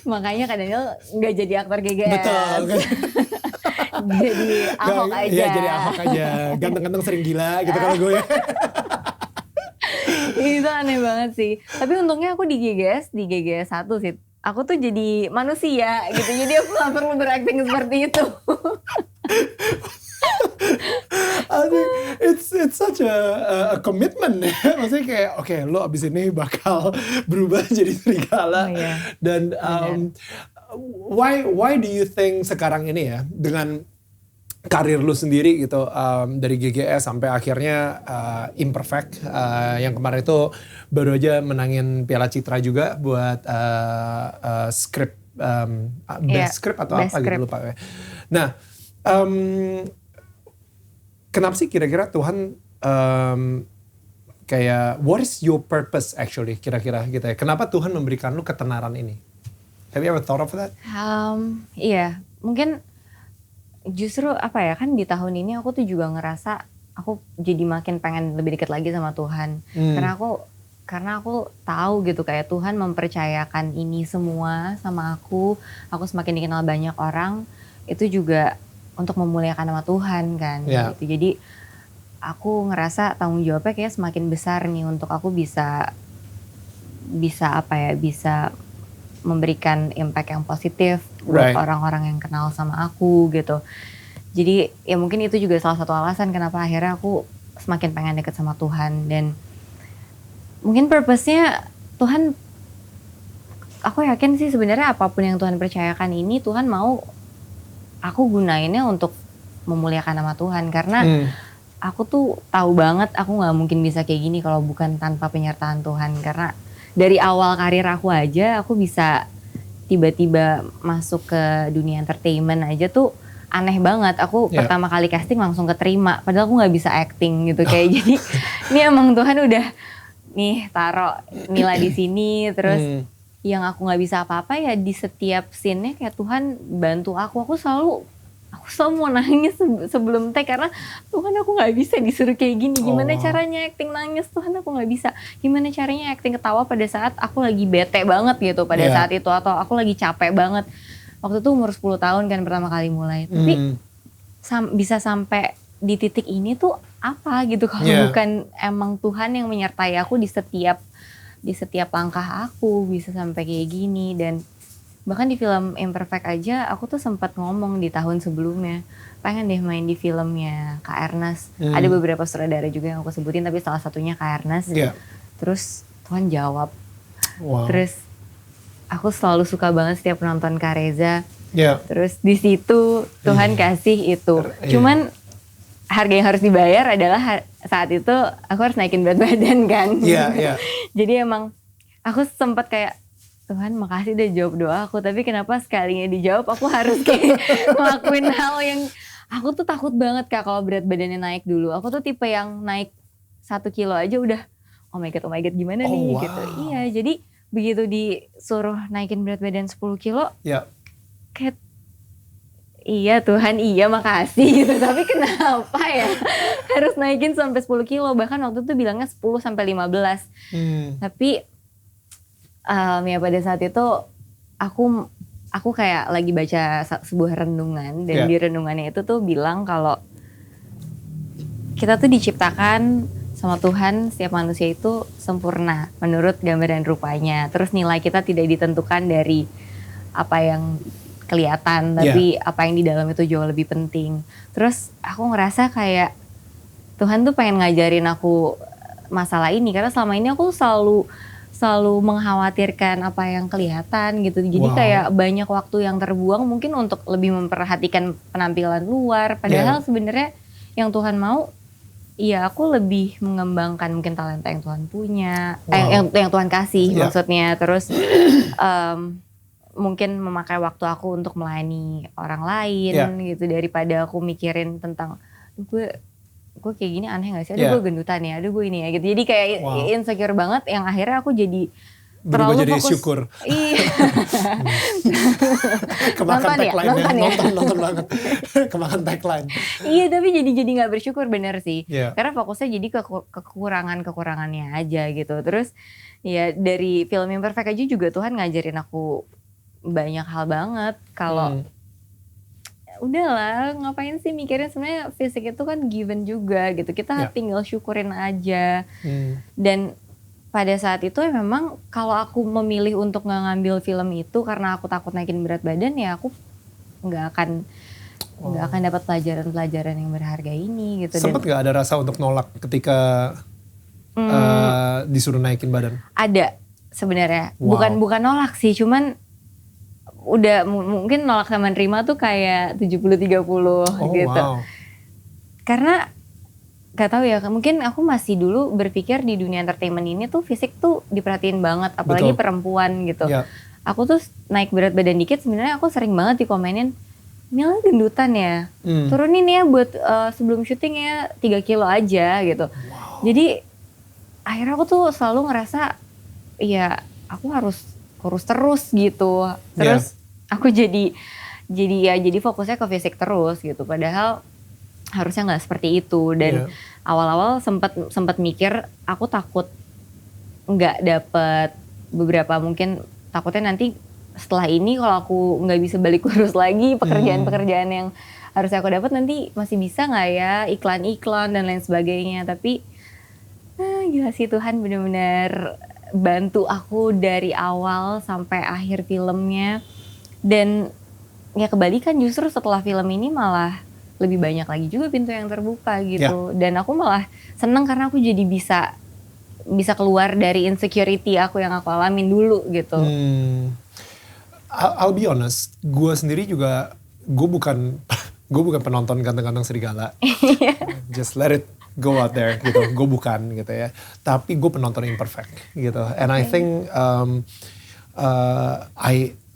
Makanya Kak Daniel nggak jadi aktor GGS. Betul. Jadi Ahok aja. Iya, jadi Ahok aja. Ganteng-ganteng sering gila gitu kalau gue. Itu aneh banget sih. Tapi untungnya aku di GGS 1 sih. Aku tuh jadi manusia gitu. Jadi aku gak perlu berakting seperti itu. I think it's such a commitment ya. Maksudnya kayak oke, lo abis ini bakal berubah jadi serigala. Dan why do you think sekarang ini ya, dengan karir lu sendiri gitu, dari GGS sampai akhirnya Imperfect, yang kemarin itu baru aja menangin Piala Citra juga buat script, best script atau best apa script. Gitu lupa ya. Nah, kenapa sih kira-kira Tuhan kayak what is your purpose actually kira-kira gitu ya? Kenapa Tuhan memberikan lu ketenaran ini? Have you ever thought of that? Iya, mungkin justru kan di tahun ini aku tuh juga ngerasa aku jadi makin pengen lebih dekat lagi sama Tuhan. Karena aku tahu gitu kayak Tuhan mempercayakan ini semua sama aku semakin dikenal banyak orang, itu juga untuk memuliakan nama Tuhan kan. Gitu. Jadi aku ngerasa tanggung jawabnya kayak semakin besar nih untuk aku bisa memberikan impact yang positif buat orang-orang yang kenal sama aku gitu. Jadi ya mungkin itu juga salah satu alasan kenapa akhirnya aku semakin pengen deket sama Tuhan. Dan mungkin purpose-nya Tuhan, aku yakin sih sebenarnya apapun yang Tuhan percayakan ini Tuhan mau aku gunainnya untuk memuliakan nama Tuhan. Karena aku tuh tahu banget aku gak mungkin bisa kayak gini kalau bukan tanpa penyertaan Tuhan. Karena dari awal karir aku aja, aku bisa tiba-tiba masuk ke dunia entertainment aja tuh aneh banget. Aku pertama kali casting langsung keterima, padahal aku gak bisa acting gitu. Kayak jadi ini emang Tuhan udah nih taruh Mila di sini, terus yang aku gak bisa apa-apa ya di setiap scene-nya kayak Tuhan bantu aku aku selalu mau nangis sebelum take karena Tuhan aku nggak bisa disuruh kayak gini. Gimana caranya acting nangis, Tuhan aku nggak bisa. Gimana caranya acting ketawa pada saat aku lagi bete banget gitu pada saat itu, atau aku lagi capek banget. Waktu itu umur 10 tahun kan pertama kali mulai. Tapi bisa sampai di titik ini tuh apa gitu kalau bukan emang Tuhan yang menyertai aku di setiap langkah aku bisa sampai kayak gini. Dan bahkan di film Imperfect aja aku tuh sempat ngomong di tahun sebelumnya pengen deh main di filmnya Kak Ernest. Ada beberapa sutradara juga yang aku sebutin tapi salah satunya Kak Ernest. Terus Tuhan jawab. Terus aku selalu suka banget setiap nonton Kak Reza. Terus di situ Tuhan kasih itu. Cuman harga yang harus dibayar adalah saat itu aku harus naikin berat badan kan. Jadi emang aku sempat kayak Tuhan makasih udah jawab doa aku, tapi kenapa sekalinya dijawab aku harus kayak ngelakuin hal yang aku tuh takut banget Kak kalau berat badannya naik dulu. Aku tuh tipe yang naik 1 kilo aja udah oh my god gimana nih gitu. Iya, jadi begitu disuruh naikin berat badan 10 kilo kayak iya Tuhan iya makasih gitu, tapi kenapa ya harus naikin sampai 10 kilo, bahkan waktu itu bilangnya 10 sampai 15. Tapi ya pada saat itu aku kayak lagi baca sebuah renungan dan di renungannya itu tuh bilang kalau kita tuh diciptakan sama Tuhan, setiap manusia itu sempurna menurut gambar dan rupanya. Terus nilai kita tidak ditentukan dari apa yang kelihatan, tapi apa yang di dalam itu jauh lebih penting. Terus aku ngerasa kayak Tuhan tuh pengen ngajarin aku masalah ini karena selama ini aku selalu mengkhawatirkan apa yang kelihatan gitu. Jadi kayak banyak waktu yang terbuang mungkin untuk lebih memperhatikan penampilan luar. Padahal sebenarnya yang Tuhan mau, ya aku lebih mengembangkan mungkin talenta yang Tuhan punya, yang Tuhan kasih maksudnya. Terus mungkin memakai waktu aku untuk melayani orang lain gitu daripada aku mikirin tentang gue kayak gini aneh gak sih, aduh gue gendutan ya, aduh gue ini ya gitu. Jadi kayak insecure banget yang akhirnya aku jadi berubah terlalu jadi fokus. syukur. Iya. Kemakan tagline-nya, nonton ya? nonton banget. Kemakan tagline. Iya tapi jadi gak bersyukur bener sih. Karena fokusnya jadi ke kekurangannya aja gitu. Terus ya dari film Imperfect aja juga Tuhan ngajarin aku banyak hal banget. Kalau udahlah ngapain sih mikirin, sebenarnya fisik itu kan given juga gitu, kita tinggal syukurin aja. Dan pada saat itu ya memang kalau aku memilih untuk nggak ngambil film itu karena aku takut naikin berat badan, ya aku nggak akan dapat pelajaran yang berharga ini gitu. Sempet nggak ada rasa untuk nolak ketika disuruh naikin badan? Ada sebenarnya. Bukan nolak sih, cuman udah mungkin nolak sama nerima tuh kayak 70-30 gitu. Karena gak tahu ya, mungkin aku masih dulu berpikir di dunia entertainment ini tuh fisik tuh diperhatiin banget, apalagi perempuan gitu. Aku tuh naik berat badan dikit sebenarnya aku sering banget dikomenin, Mila gendutan ya, turunin ya buat sebelum syuting ya 3 kilo aja gitu. Jadi akhirnya aku tuh selalu ngerasa ya aku harus kurus terus gitu. Terus aku jadi fokusnya ke fisik terus gitu. Padahal harusnya nggak seperti itu. Dan awal-awal sempat mikir aku takut nggak dapet beberapa, mungkin takutnya nanti setelah ini kalau aku nggak bisa balik kurus lagi, pekerjaan-pekerjaan yang harusnya aku dapat nanti masih bisa nggak ya, iklan-iklan dan lain sebagainya. Tapi gila sih, Tuhan benar-benar bantu aku dari awal sampai akhir filmnya. Dan ya kebalikan, justru setelah film ini malah lebih banyak lagi juga pintu yang terbuka gitu. Dan aku malah seneng karena aku jadi bisa keluar dari insecurity aku yang aku alamin dulu gitu. I'll be honest, gue sendiri juga, gue bukan penonton Ganteng-Ganteng Serigala. Just let it go out there gitu. Gue bukan gitu ya. Tapi gue penonton Imperfect gitu. And I think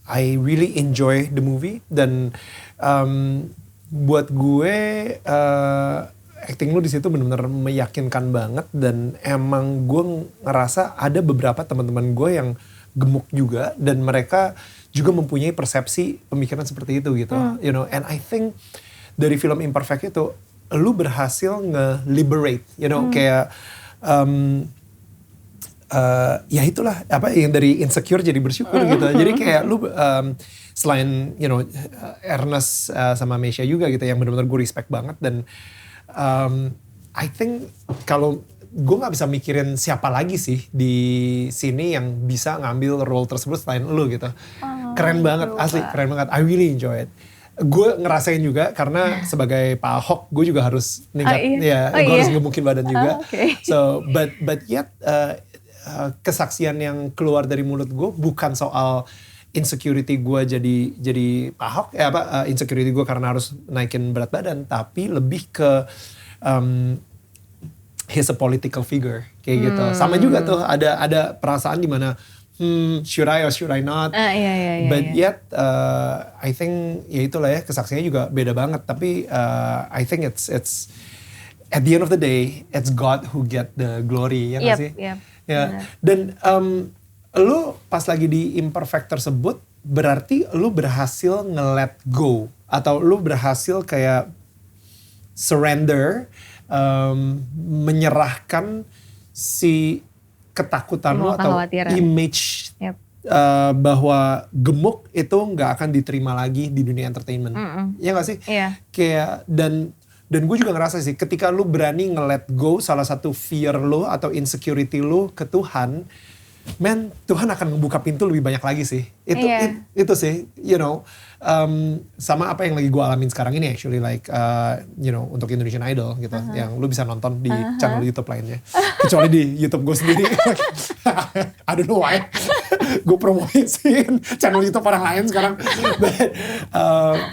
I really enjoy the movie. Dan buat gue acting lu di situ benar-benar meyakinkan banget. Dan emang gue ngerasa ada beberapa teman-teman gue yang gemuk juga, dan mereka juga mempunyai persepsi pemikiran seperti itu gitu. You know, and I think dari film Imperfect itu lu berhasil nge-liberate, kayak ya itulah apa yang dari insecure jadi bersyukur gitu. Jadi kayak lu selain Ernest sama Meisha juga gitu yang benar-benar gue respect banget, dan I think kalau gue nggak bisa mikirin siapa lagi sih di sini yang bisa ngambil role tersebut selain lu gitu. Keren banget, asli keren banget. I really enjoy it. Gue ngerasain juga karena sebagai Pak Ahok gue juga harus ningkat, gue harus ngebukin badan juga. So but yet kesaksian yang keluar dari mulut gue bukan soal insecurity gue jadi Pak Ahok, insecurity gue karena harus naikin berat badan, tapi lebih ke he's a political figure kayak gitu. Sama juga tuh ada perasaan di mana should I or should I not? But yet I think ya itulah ya, kesaksiannya juga beda banget. Tapi I think it's at the end of the day it's God who get the glory, ya nggak sih? Ya. Dan lu pas lagi di Imperfect tersebut berarti lu berhasil nge-let go atau lu berhasil kayak surrender, menyerahkan si ketakutan lu atau image bahwa gemuk itu nggak akan diterima lagi di dunia entertainment. Ya nggak sih? Kayak dan gue juga ngerasa sih ketika lu berani nge-let go salah satu fear lu atau insecurity lu ke Tuhan, Tuhan akan membuka pintu lebih banyak lagi sih. Itu sih, sama apa yang lagi gue alamin sekarang ini actually, like, untuk Indonesian Idol gitu, yang lu bisa nonton di channel YouTube lainnya. Kecuali di YouTube gue sendiri. I don't know why. Gue promosiin channel YouTube orang lain sekarang.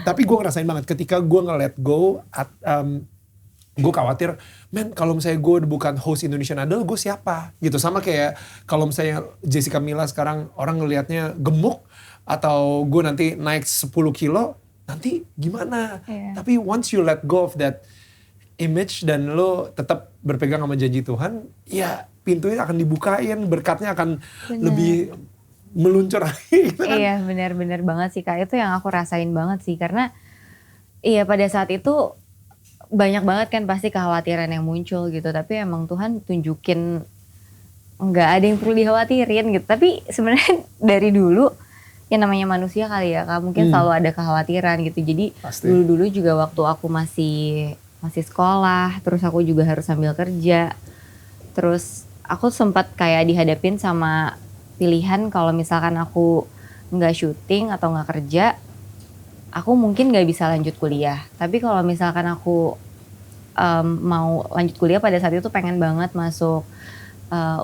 Tapi gue ngerasain banget ketika gue nge-let go, gue khawatir, kalau misalnya gue bukan host Indonesian Idol, gue siapa? Gitu, sama kayak kalau misalnya Jessica Mila sekarang orang ngelihatnya gemuk, atau gue nanti naik 10 kilo, nanti gimana? Tapi once you let go of that image dan lo tetap berpegang sama janji Tuhan, ya pintunya akan dibukain, berkatnya akan lebih meluncur lagi. Gitu kan? Iya, benar-benar banget sih Kak. Itu yang aku rasain banget sih, karena pada saat itu banyak banget kan pasti kekhawatiran yang muncul gitu, tapi emang Tuhan tunjukin nggak ada yang perlu dikhawatirin gitu. Tapi sebenarnya dari dulu yang namanya manusia kali ya Kak, mungkin selalu ada kekhawatiran gitu. Jadi dulu juga waktu aku masih sekolah, terus aku juga harus sambil kerja, terus aku sempat kayak dihadapin sama pilihan kalau misalkan aku nggak syuting atau nggak kerja, aku mungkin gak bisa lanjut kuliah. Tapi kalau misalkan aku mau lanjut kuliah pada saat itu pengen banget masuk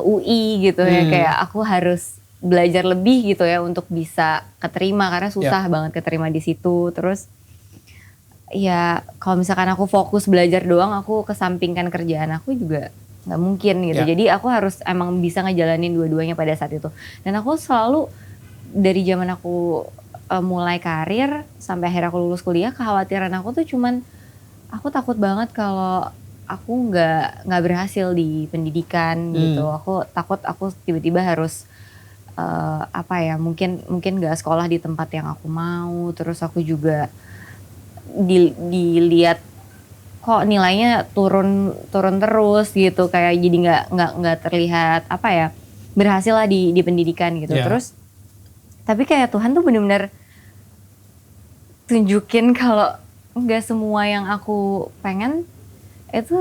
UI gitu ya. Kayak aku harus belajar lebih gitu ya untuk bisa keterima. Karena susah banget keterima di situ. Terus ya kalau misalkan aku fokus belajar doang, aku kesampingkan kerjaan aku juga gak mungkin gitu. Jadi aku harus emang bisa ngejalanin dua-duanya pada saat itu. Dan aku selalu dari zaman aku mulai karir sampai akhirnya aku lulus kuliah, kekhawatiran aku tuh cuman aku takut banget kalau aku nggak berhasil di pendidikan gitu. Aku takut aku tiba-tiba harus mungkin nggak sekolah di tempat yang aku mau. Terus aku juga dilihat kok nilainya turun terus gitu, kayak jadi nggak terlihat berhasil lah di pendidikan gitu. Terus tapi kayak Tuhan tuh benar-benar tunjukin kalau nggak semua yang aku pengen itu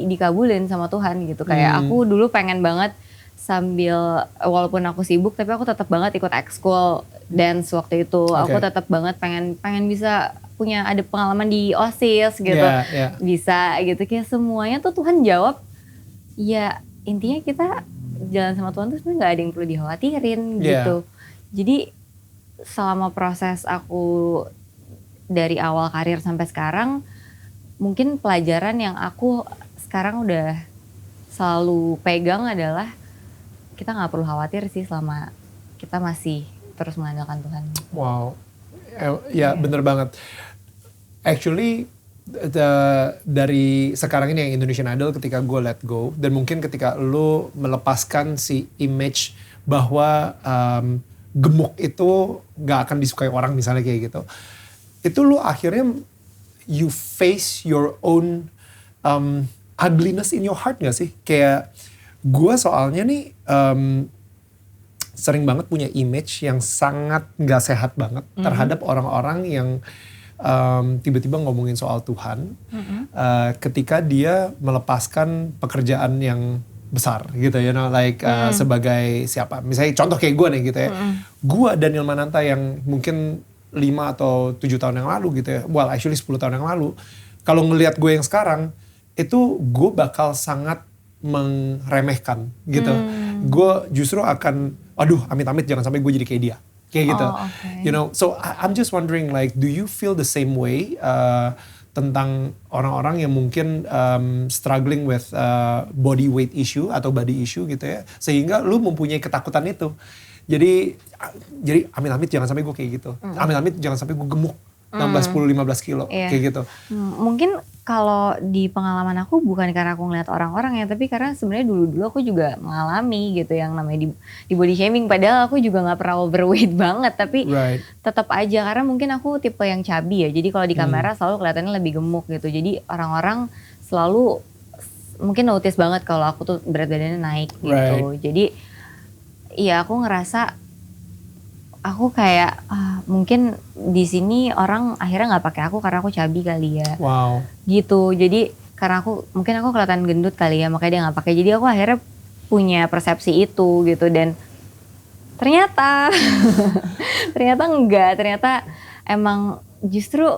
dikabulin sama Tuhan gitu. Kayak aku dulu pengen banget sambil walaupun aku sibuk tapi aku tetap banget ikut ekskul dance waktu itu. Aku tetap banget pengen bisa ada pengalaman di OSIS gitu. Bisa gitu, kayak semuanya tuh Tuhan jawab. Ya intinya kita jalan sama Tuhan tuh sebenarnya nggak ada yang perlu dikhawatirin gitu. Jadi selama proses aku dari awal karir sampai sekarang, mungkin pelajaran yang aku sekarang udah selalu pegang adalah kita gak perlu khawatir sih selama kita masih terus mengandalkan Tuhan. Wow, ya bener banget. Actually dari sekarang ini yang Indonesian Idol, ketika gue let go, dan mungkin ketika lu melepaskan si image bahwa gemuk itu gak akan disukai orang misalnya kayak gitu, itu lu akhirnya you face your own ugliness in your heart gak sih? Kayak gue soalnya nih sering banget punya image yang sangat gak sehat banget terhadap orang-orang yang tiba-tiba ngomongin soal Tuhan ketika dia melepaskan pekerjaan yang besar gitu you know, like sebagai siapa, misalnya contoh kayak gue nih gitu ya, gue Daniel Mananta yang mungkin 5 atau 7 tahun yang lalu gitu ya, well actually 10 tahun yang lalu, kalau ngelihat gue yang sekarang itu gue bakal sangat meremehkan gitu. Gue justru akan, aduh amit-amit jangan sampai gue jadi kayak dia. Kayak gitu. Okay. You know, so I'm just wondering like, do you feel the same way tentang orang-orang yang mungkin struggling with body weight issue atau body issue gitu ya. Sehingga lu mempunyai ketakutan itu. Jadi amit-amit jangan sampai gue kayak gitu. Amit-amit jangan sampai gue gemuk. 10-15 kilo kayak gitu. Mungkin kalau di pengalaman aku bukan karena aku ngeliat orang-orang ya, tapi karena sebenarnya dulu-dulu aku juga mengalami gitu yang namanya di body shaming. Padahal aku juga nggak pernah overweight banget, tapi tetap aja karena mungkin aku tipe yang chubby ya. Jadi kalau di kamera selalu kelihatannya lebih gemuk gitu. Jadi orang-orang selalu mungkin notice banget kalau aku tuh berat badannya naik gitu. Jadi iya aku ngerasa aku kayak mungkin di sini orang akhirnya nggak pakai aku karena aku chubby kali ya. Wow. Gitu. Jadi karena mungkin aku kelihatan gendut kali ya, makanya dia nggak pakai. Jadi aku akhirnya punya persepsi itu gitu, dan ternyata enggak. Ternyata emang justru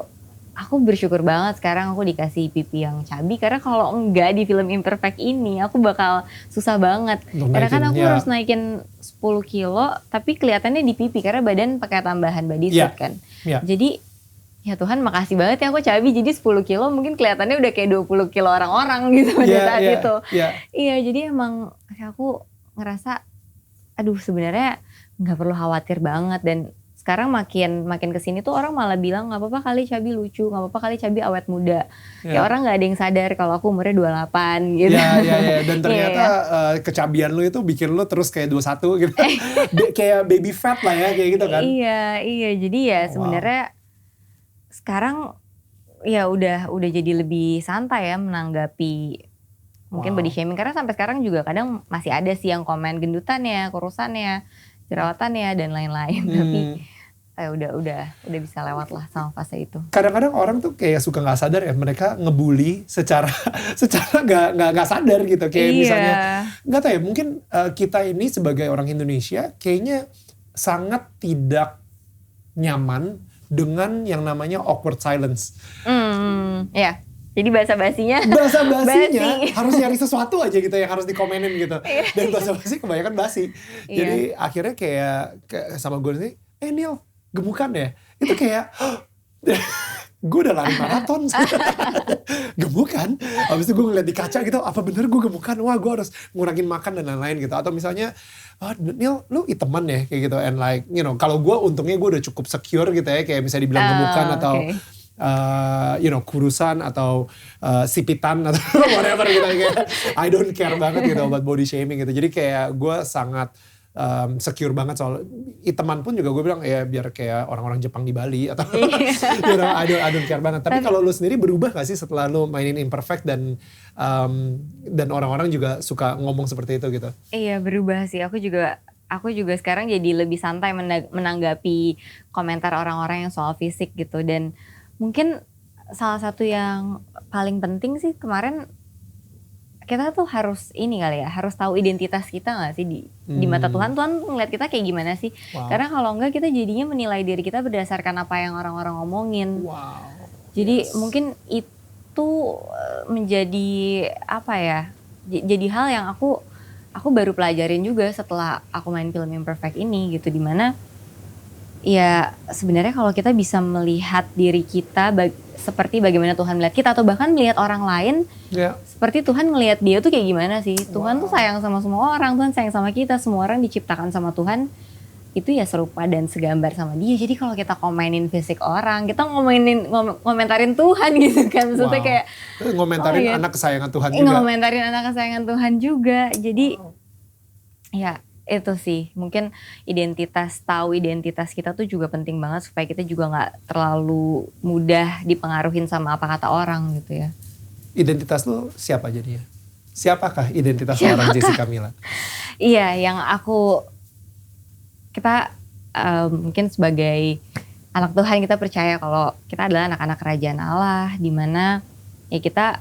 aku bersyukur banget sekarang aku dikasih pipi yang chubby, karena kalau enggak di film Imperfect ini aku bakal susah banget. Karena kan aku harus naikin 10 kilo tapi kelihatannya di pipi karena badan pakai tambahan bodysuit kan. Jadi ya Tuhan makasih banget ya aku chubby, jadi 10 kilo mungkin kelihatannya udah kayak 20 kilo orang-orang gitu pada saat itu. Iya, jadi emang aku ngerasa aduh sebenarnya nggak perlu khawatir banget. Dan sekarang makin kesini tuh orang malah bilang nggak apa-apa kali chubby lucu, nggak apa-apa kali chubby awet muda. Ya orang nggak ada yang sadar kalau aku umurnya 28 gitu. Dan ternyata kecabian lu itu bikin lu terus kayak 21 gitu. Kayak baby fat lah ya kayak gitu kan. Iya. Jadi ya sebenarnya sekarang ya udah jadi lebih santai ya menanggapi mungkin body shaming, karena sampai sekarang juga kadang masih ada sih yang komen gendutannya, kurusannya, jerawatannya dan lain-lain. Tapi udah bisa lewat lah sama fase itu. Kadang-kadang orang tuh kayak suka nggak sadar ya, mereka ngebully secara nggak sadar gitu. Kayak misalnya nggak tahu ya, mungkin kita ini sebagai orang Indonesia kayaknya sangat tidak nyaman dengan yang namanya awkward silence. Jadi basa-basinya harus nyari sesuatu aja gitu yang harus dikomenin gitu. Dan basa-basi kebanyakan basi. Jadi akhirnya kayak sama gue nih, Neil gemukan ya? Itu kayak gue udah lari maraton gemukan. Habis itu gue ngeliat di kaca gitu, apa bener gue gemukan? Wah gue harus ngurangin makan dan lain-lain gitu. Atau misalnya, Neil lu iteman ya kayak gitu. And like you know, kalau gue untungnya gue udah cukup secure gitu ya, kayak misalnya dibilang gemukan atau kurusan atau sipitan atau whatever gitu kayak I don't care banget gitu about body shaming gitu. Jadi kayak gue sangat secure banget soal teman pun juga gue bilang ya biar kayak orang-orang Jepang di Bali atau I don't care banget. Tapi kalau lu sendiri berubah gak sih setelah lu mainin Imperfect dan orang-orang juga suka ngomong seperti itu gitu? Iya berubah sih, aku juga sekarang jadi lebih santai menanggapi komentar orang-orang yang soal fisik gitu. Dan mungkin salah satu yang paling penting sih kemarin kita tuh harus ini kali ya, harus tahu identitas kita gak sih di mata Tuhan. Tuhan ngeliat kita kayak gimana sih? Karena kalau enggak kita jadinya menilai diri kita berdasarkan apa yang orang-orang ngomongin. Jadi mungkin itu menjadi apa ya? Jadi hal yang aku baru pelajarin juga setelah aku main film Imperfect ini gitu, dimana ya sebenarnya kalau kita bisa melihat diri kita seperti bagaimana Tuhan melihat kita, atau bahkan melihat orang lain seperti Tuhan melihat dia tuh kayak gimana sih. Tuhan tuh sayang sama semua orang, Tuhan sayang sama kita, semua orang diciptakan sama Tuhan itu ya serupa dan segambar sama dia. Jadi kalau kita komenin fisik orang, kita ngomentarin Tuhan gitu kan. Maksudnya kayak ngomentarin anak kesayangan Tuhan juga. Ngomentarin anak kesayangan Tuhan juga. Jadi ya itu sih mungkin tahu identitas kita tuh juga penting banget supaya kita juga nggak terlalu mudah dipengaruhin sama apa kata orang gitu ya. Identitas lu siapa jadinya? Siapakah identitas seorang Jessica Mila? Iya, yang kita mungkin sebagai anak Tuhan kita percaya kalau kita adalah anak-anak kerajaan Allah, di mana ya kita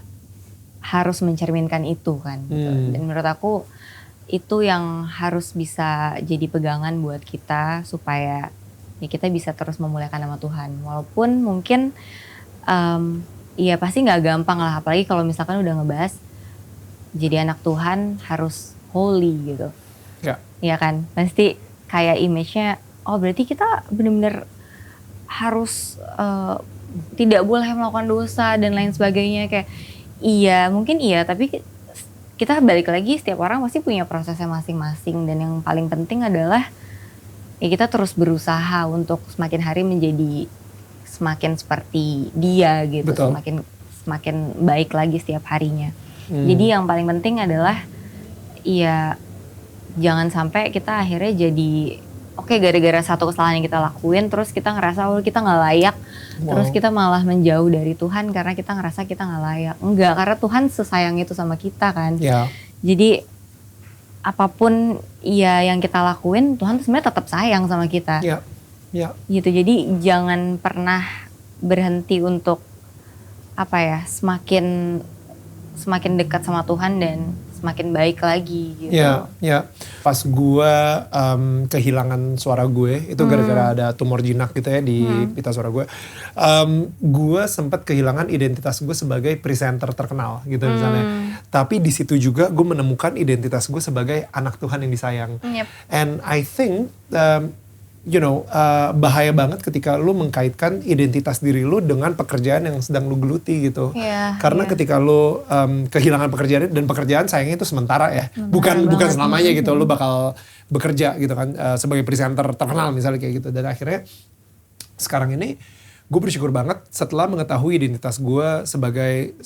harus mencerminkan itu kan. Gitu. Dan menurut aku itu yang harus bisa jadi pegangan buat kita supaya ya kita bisa terus memuliakan nama Tuhan. Walaupun mungkin ya pasti nggak gampang lah, apalagi kalau misalkan udah ngebahas jadi anak Tuhan harus holy gitu. Ya. Iya kan, pasti kayak image-nya, oh berarti kita benar-benar harus tidak boleh melakukan dosa dan lain sebagainya. Kayak iya, mungkin iya, tapi kita balik lagi setiap orang pasti punya prosesnya masing-masing. Dan yang paling penting adalah ya kita terus berusaha untuk semakin hari menjadi semakin seperti dia gitu. Betul. Semakin baik lagi setiap harinya. Jadi yang paling penting adalah ya jangan sampai kita akhirnya jadi oke, gara-gara satu kesalahan yang kita lakuin terus kita ngerasa kita nggak layak, terus kita malah menjauh dari Tuhan karena kita ngerasa kita nggak layak. Enggak, karena Tuhan sesayang itu sama kita kan. Jadi apapun ya yang kita lakuin, Tuhan sebenarnya tetap sayang sama kita. Gitu. Jadi jangan pernah berhenti untuk semakin dekat sama Tuhan dan semakin baik lagi gitu. Pas gue kehilangan suara gue, itu gara-gara ada tumor jinak gitu ya di pita suara gue. Gue sempat kehilangan identitas gue sebagai presenter terkenal gitu misalnya. Tapi di situ juga gue menemukan identitas gue sebagai anak Tuhan yang disayang. And I think bahaya banget ketika lu mengkaitkan identitas diri lu dengan pekerjaan yang sedang lu geluti gitu. Karena ketika lu kehilangan pekerjaan, dan pekerjaan sayangnya itu sementara ya. Bukan selamanya gitu. Lu bakal bekerja gitu kan sebagai presenter terkenal misalnya kayak gitu. Dan akhirnya sekarang ini gue bersyukur banget setelah mengetahui identitas gue sebagai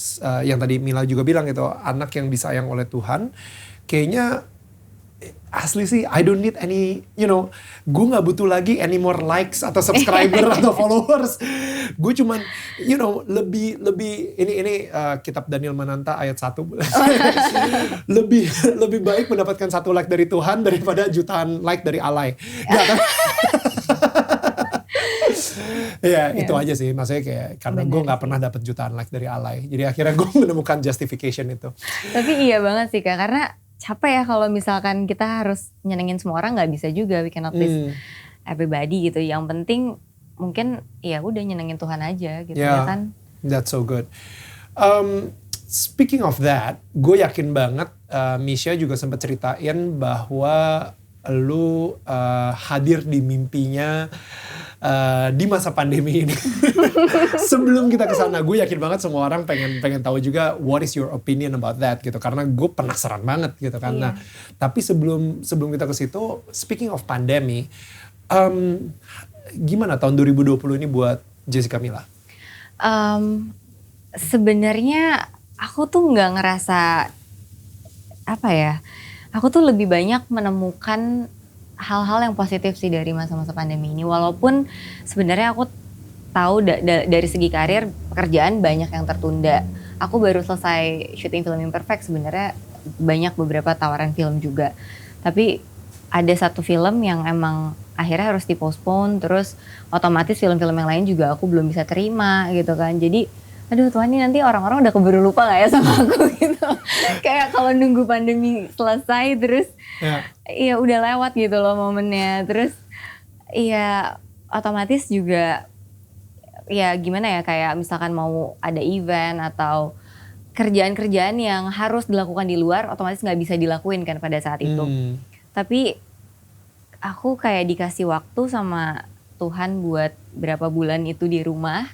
yang tadi Mila juga bilang gitu, anak yang disayang oleh Tuhan. Kayaknya asli sih, I don't need any, gue gak butuh lagi any more likes atau subscriber atau followers. Gue cuman, lebih ini kitab Daniel Mananta ayat 1. lebih baik mendapatkan 1 like dari Tuhan daripada jutaan like dari alay. Gak kan? Itu aja sih, maksudnya kayak karena gue gak pernah dapet jutaan like dari alay. Jadi akhirnya gue menemukan justification itu. Tapi iya banget sih Kak, karena capek ya kalau misalkan kita harus nyenengin semua orang, nggak bisa juga, we cannot please everybody gitu. Yang penting mungkin ya udah nyenengin Tuhan aja gitu ya kan. That's so good. Speaking of that, gue yakin banget Misha juga sempat ceritain bahwa lu hadir di mimpinya di masa pandemi ini. Sebelum kita kesana, gue yakin banget semua orang pengen tahu juga what is your opinion about that gitu, karena gue penasaran banget gitu kan. Nah, tapi sebelum kita ke situ, speaking of pandemi, gimana tahun 2020 ini buat Jessica Mila? Sebenarnya aku tuh nggak ngerasa aku tuh lebih banyak menemukan hal-hal yang positif sih dari masa-masa pandemi ini. Walaupun sebenarnya aku tahu dari segi karir, pekerjaan banyak yang tertunda. Aku baru selesai syuting film Imperfect, sebenarnya banyak beberapa tawaran film juga. Tapi ada satu film yang emang akhirnya harus dipospon, terus otomatis film-film yang lain juga aku belum bisa terima gitu kan. Jadi aduh Tuhan, ini nanti orang-orang udah keburu lupa gak ya sama aku gitu. Kayak kalau nunggu pandemi selesai terus ya udah lewat gitu loh momennya. Terus ya otomatis juga ya gimana ya, kayak misalkan mau ada event atau kerjaan-kerjaan yang harus dilakukan di luar otomatis gak bisa dilakuin kan pada saat itu. Tapi aku kayak dikasih waktu sama Tuhan buat berapa bulan itu di rumah.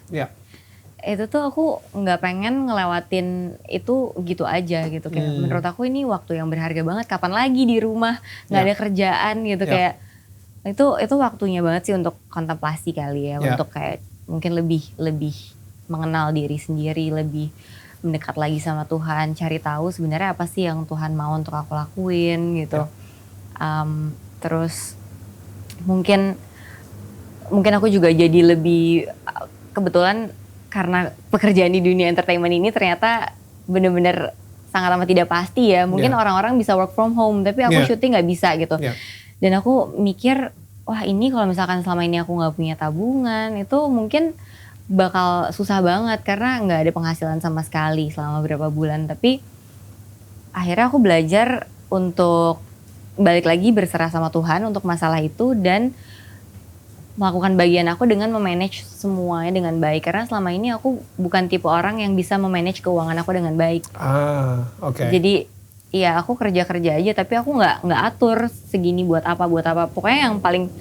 Itu tuh aku nggak pengen ngelewatin itu gitu aja gitu. Kayak menurut aku ini waktu yang berharga banget. Kapan lagi di rumah nggak ada kerjaan gitu. Kayak itu waktunya banget sih untuk kontemplasi kali ya. Untuk kayak mungkin lebih mengenal diri sendiri, lebih mendekat lagi sama Tuhan, cari tahu sebenarnya apa sih yang Tuhan mau untuk aku lakuin gitu. Terus mungkin aku juga jadi lebih, kebetulan karena pekerjaan di dunia entertainment ini ternyata bener-bener sangat amat tidak pasti ya. Mungkin orang-orang bisa work from home, tapi aku syuting gak bisa gitu. Dan aku mikir, wah ini kalau misalkan selama ini aku gak punya tabungan, itu mungkin bakal susah banget karena gak ada penghasilan sama sekali selama beberapa bulan. Tapi akhirnya aku belajar untuk balik lagi berserah sama Tuhan untuk masalah itu dan melakukan bagian aku dengan memanage semuanya dengan baik. Karena selama ini aku bukan tipe orang yang bisa memanage keuangan aku dengan baik. Jadi ya aku kerja aja, tapi aku nggak atur segini buat apa. Pokoknya yang paling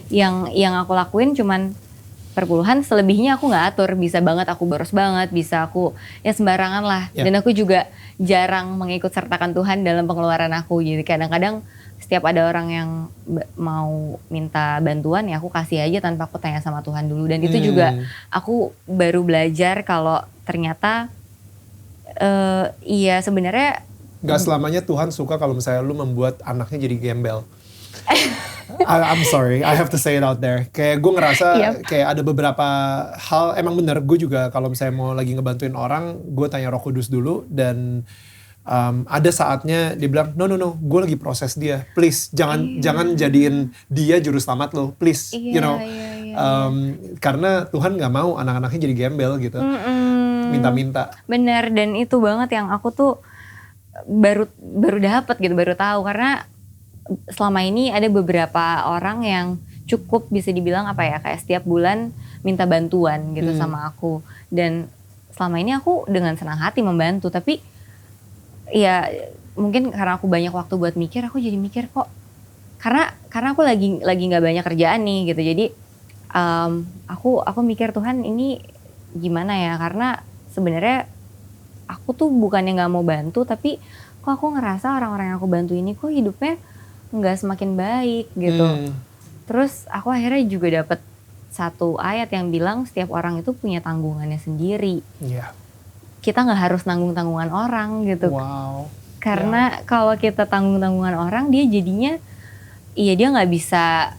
yang aku lakuin cuman perpuluhan, selebihnya aku nggak atur. Bisa banget aku boros banget, bisa aku ya sembarangan lah. Dan aku juga jarang mengikut sertakan Tuhan dalam pengeluaran aku. Jadi kadang-kadang setiap ada orang yang mau minta bantuan ya aku kasih aja tanpa aku tanya sama Tuhan dulu. Dan itu juga aku baru belajar kalau ternyata iya sebenarnya gak selamanya Tuhan suka kalau misalnya lu membuat anaknya jadi gembel. I'm sorry, I have to say it out there. Kayak gue ngerasa kayak ada beberapa hal, emang bener gue juga kalau misalnya mau lagi ngebantuin orang, gue tanya Roh Kudus dulu. Dan ada saatnya dia bilang, no, gue lagi proses dia. Please, jangan jadiin dia juru selamat lo, please. Karena Tuhan gak mau anak-anaknya jadi gembel gitu. Minta-minta. Bener, dan itu banget yang aku tuh baru dapet gitu, baru tahu. Karena selama ini ada beberapa orang yang cukup bisa dibilang kayak setiap bulan minta bantuan gitu sama aku. Dan selama ini aku dengan senang hati membantu, tapi ya mungkin karena aku banyak waktu buat mikir, aku jadi mikir kok karena aku lagi nggak banyak kerjaan nih gitu. Jadi aku mikir, Tuhan ini gimana ya, karena sebenarnya aku tuh bukannya nggak mau bantu, tapi kok aku ngerasa orang-orang yang aku bantu ini kok hidupnya nggak semakin baik gitu. Terus aku akhirnya juga dapet satu ayat yang bilang setiap orang itu punya tanggungannya sendiri. Kita nggak harus tanggungan orang gitu. Karena kalau kita tanggungan orang, dia jadinya dia nggak bisa,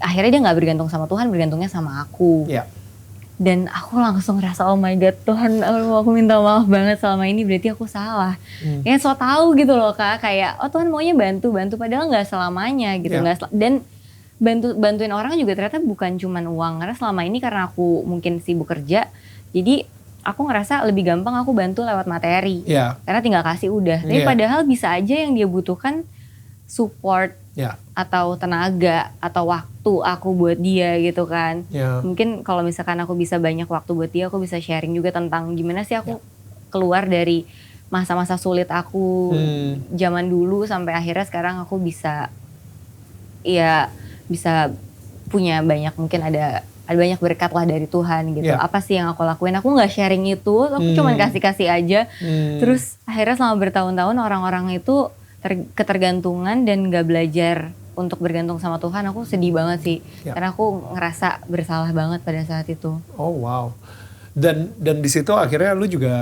akhirnya dia nggak bergantung sama Tuhan, bergantungnya sama aku. Dan aku langsung ngerasa, oh my God, Tuhan aku minta maaf banget selama ini, berarti aku salah. Kayak so tahu gitu loh Kak, kayak oh Tuhan maunya bantu padahal nggak selamanya gitu. Dan bantuin orang juga ternyata bukan cuman uang. Karena selama ini karena aku mungkin sibuk kerja, jadi aku ngerasa lebih gampang aku bantu lewat materi. Karena tinggal kasih udah. Tapi padahal bisa aja yang dia butuhkan support atau tenaga atau waktu aku buat dia gitu kan. Mungkin kalau misalkan aku bisa banyak waktu buat dia, aku bisa sharing juga tentang gimana sih aku keluar dari masa-masa sulit aku zaman dulu sampai akhirnya sekarang aku bisa punya banyak, mungkin ada banyak berkat lah dari Tuhan gitu. Apa sih yang aku lakuin? Aku nggak sharing itu, aku cuman kasih aja. Terus akhirnya selama bertahun-tahun orang-orang itu ketergantungan dan nggak belajar untuk bergantung sama Tuhan. Aku sedih banget sih, karena aku ngerasa bersalah banget pada saat itu. Oh wow. Dan di situ akhirnya lu juga